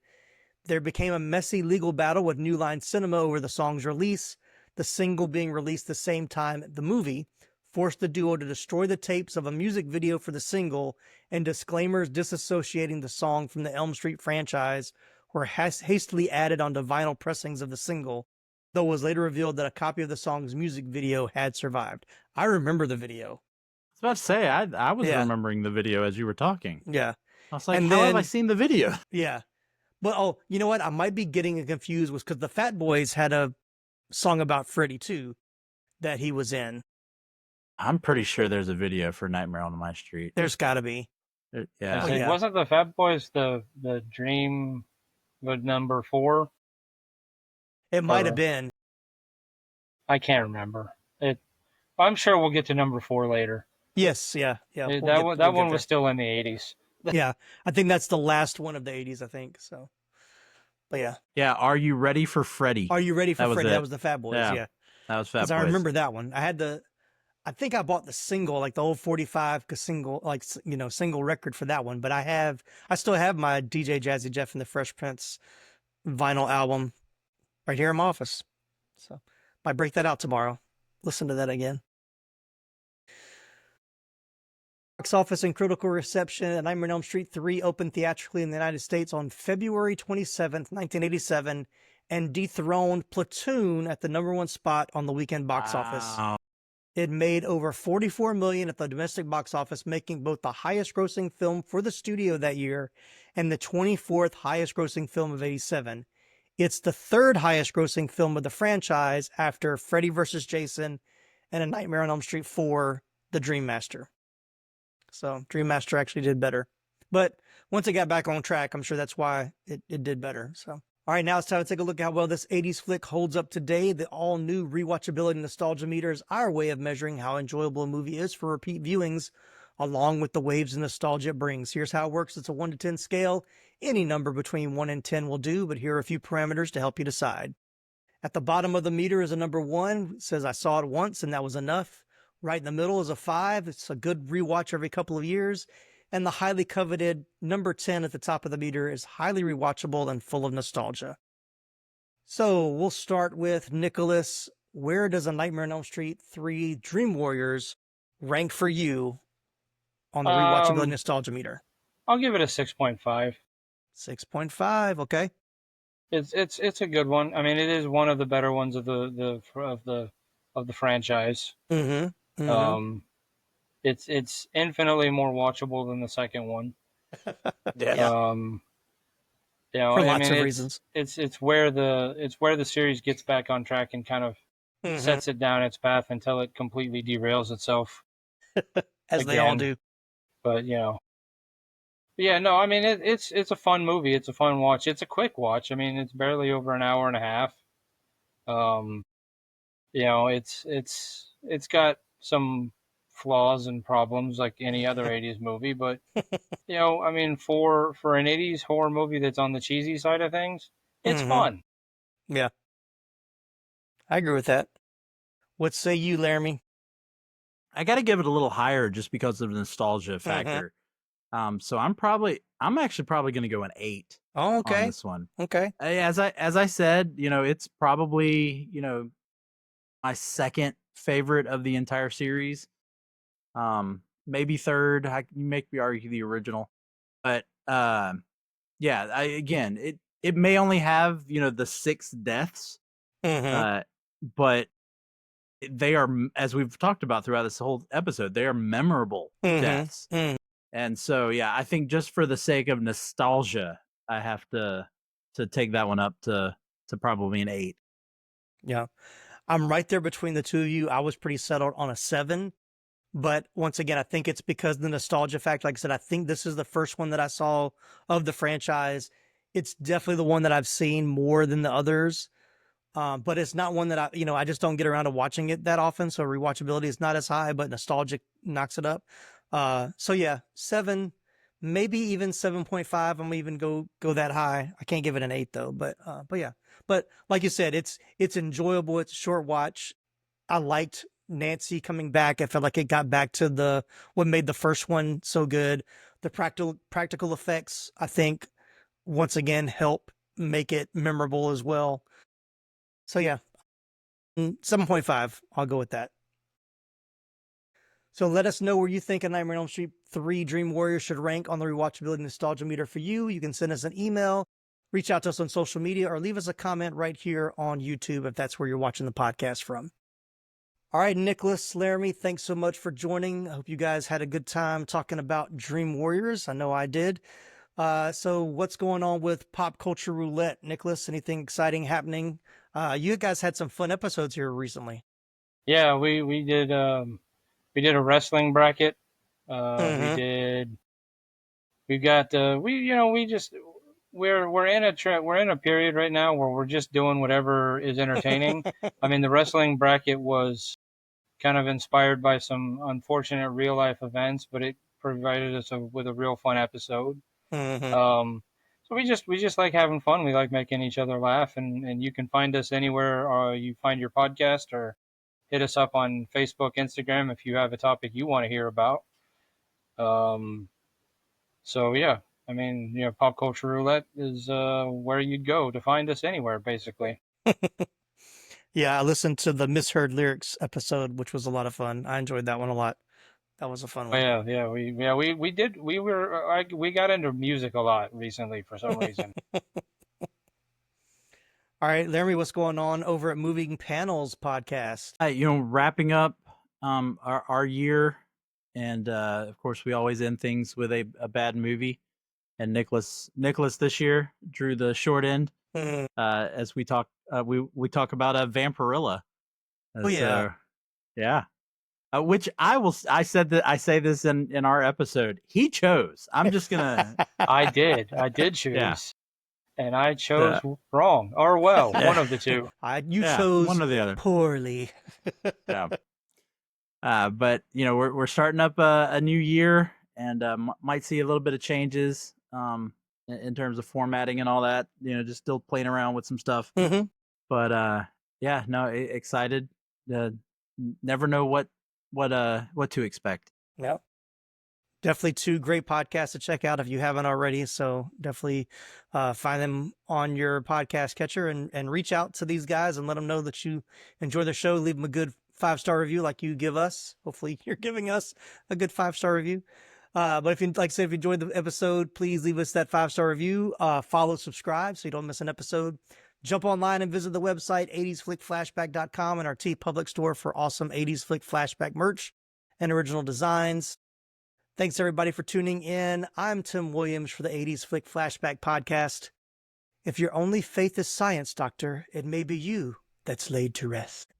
There became a messy legal battle with New Line Cinema over the song's release. The single being released the same time the movie forced the duo to destroy the tapes of a music video for the single, and disclaimers disassociating the song from the Elm Street franchise were hastily added onto vinyl pressings of the single, though it was later revealed that a copy of the song's music video had survived. I remember the video. I was about to say, I was remembering the video as you were talking. Yeah. I was like, how have I seen the video? Yeah. But, you know what? I might be getting confused with, because the Fat Boys had a song about Freddy too that he was in. I'm pretty sure there's a video for Nightmare on My Street. There's got to be. Yeah. yeah. Wasn't the Fat Boys the Dream with number 4? It might have been. I can't remember. I'm sure we'll get to number 4 later. Yes, yeah. That one was still in the 80s. Yeah, I think that's the last one of the 80s, I think. So, but yeah. Yeah, Are You Ready for Freddy? Are You Ready for Freddy? That was the Fat Boys, yeah. That was Fat Boys. I remember that one. I think I bought the single, like the old 45 single, like, single record for that one. But I still have my DJ Jazzy Jeff and the Fresh Prince vinyl album right here in my office. So, might break that out tomorrow. Listen to that again. Box office and critical reception. Nightmare on Elm Street 3 opened theatrically in the United States on February 27th, 1987, and dethroned Platoon at the #1 spot on the weekend box office. It made over $44 million at the domestic box office, making both the highest grossing film for the studio that year and the 24th highest grossing film of '87. It's the third highest grossing film of the franchise after Freddy vs. Jason and A Nightmare on Elm Street 4, The Dream Master. So Dream Master actually did better. But once it got back on track, I'm sure that's why it did better. So, all right, now it's time to take a look at how well this 80s flick holds up today. The all-new Rewatchability Nostalgia Meter is our way of measuring how enjoyable a movie is for repeat viewings, along with the waves of nostalgia it brings. Here's how it works. It's a 1 to 10 scale. Any number between 1 and 10 will do, but here are a few parameters to help you decide. At the bottom of the meter is a number 1. It says, I saw it once, and that was enough. Right in the middle is a 5. It's a good rewatch every couple of years. And the highly coveted number 10 at the top of the meter is highly rewatchable and full of nostalgia. So we'll start with Nicholas. Where does A Nightmare on Elm Street 3 Dream Warriors rank for you on the rewatchability nostalgia meter? I'll give it a 6.5. 6.5, okay. It's a good one. I mean, it is one of the better ones of the franchise. Mm-hmm. Mm-hmm. It's infinitely more watchable than the second one. Yeah. For lots of reasons. It's where the series gets back on track and kind of sets it down its path until it completely derails itself. As they all do. But yeah, no, I mean it's a fun movie. It's a fun watch. It's a quick watch. I mean, it's barely over an hour and a half. It's got some flaws and problems like any other 80s movie, but I mean for an 80s horror movie that's on the cheesy side of things, it's fun. Yeah. I agree with that. What say you, Laramy? I got to give it a little higher just because of the nostalgia factor. So I'm actually probably going to go an 8. Oh, okay. On this one. Okay. As I said, it's probably, my second favorite of the entire series. Maybe third. You make me argue the original, but it may only have the 6 deaths, but they are, as we've talked about throughout this whole episode, they are memorable deaths. And so, yeah, I think just for the sake of nostalgia, I have to take that one up to probably an 8. Yeah. I'm right there between the two of you. I was pretty settled on a 7. But once again, I think it's because of the nostalgia factor. Like I said, I think this is the first one that I saw of the franchise. It's definitely the one that I've seen more than the others. But it's not one that I just don't get around to watching it that often. So rewatchability is not as high, but nostalgic knocks it up. So yeah, 7, maybe even 7.5. I'm gonna even go that high. I can't give it an 8 though, but yeah. But like you said, it's enjoyable. It's a short watch. I liked Nancy coming back. I felt like it got back to what made the first one so good. The practical effects, I think, once again, help make it memorable as well. So yeah, 7.5. I'll go with that. So let us know where you think A Nightmare on Elm Street 3 Dream Warriors should rank on the rewatchability nostalgia meter for you. You can send us an email, reach out to us on social media, or leave us a comment right here on YouTube if that's where you're watching the podcast from. All right, Nicholas, Laramy, thanks so much for joining. I hope you guys had a good time talking about Dream Warriors. I know I did. So what's going on with Pop Culture Roulette, Nicholas? Anything exciting happening? You guys had some fun episodes here recently. Yeah, we did we did a wrestling bracket. Mhm. We've got we're in a period right now where we're just doing whatever is entertaining. I mean, the wrestling bracket was kind of inspired by some unfortunate real life events, but it provided us with a real fun episode. Mhm. So we just like having fun. We like making each other laugh, and you can find us anywhere you find your podcast, or hit us up on Facebook, Instagram if you have a topic you want to hear about. Um, so yeah, I mean, Pop Culture Roulette is where you'd go to find us anywhere, basically. Yeah, I listened to the Misheard Lyrics episode, which was a lot of fun. I enjoyed that one a lot. That was a fun Oh one. we got into music a lot recently for some reason. All right, Laramy, what's going on over at Moving Panels Podcast? Wrapping up our year, and of course, we always end things with a bad movie. And Nicholas this year drew the short end. Mhm. As we talk talk about Vampirilla. Oh yeah. So yeah. Which I say this in our episode. He chose. I'm just gonna I did yeah. choose, and I chose wrong, or well, one of the two. You chose one or the other. poorly. Yeah. But we're starting up a new year, and might see a little bit of changes in terms of formatting and all that. Just still playing around with some stuff. Mhm. But yeah, no, excited. Never know what to expect. Yep. Definitely two great podcasts to check out if you haven't already. So definitely find them on your podcast catcher and reach out to these guys and let them know that you enjoy the show. Leave them a good 5-star review like you give us. Hopefully you're giving us a good 5-star review. But if you, like I said, if you enjoyed the episode, please leave us that 5-star review. Follow, subscribe so you don't miss an episode. Jump online and visit the website 80sflickflashback.com and our TeePublic store for awesome 80s Flick Flashback merch and original designs. Thanks everybody for tuning in. I'm Tim Williams for the 80s Flick Flashback Podcast. If your only faith is science, Doctor, it may be you that's laid to rest.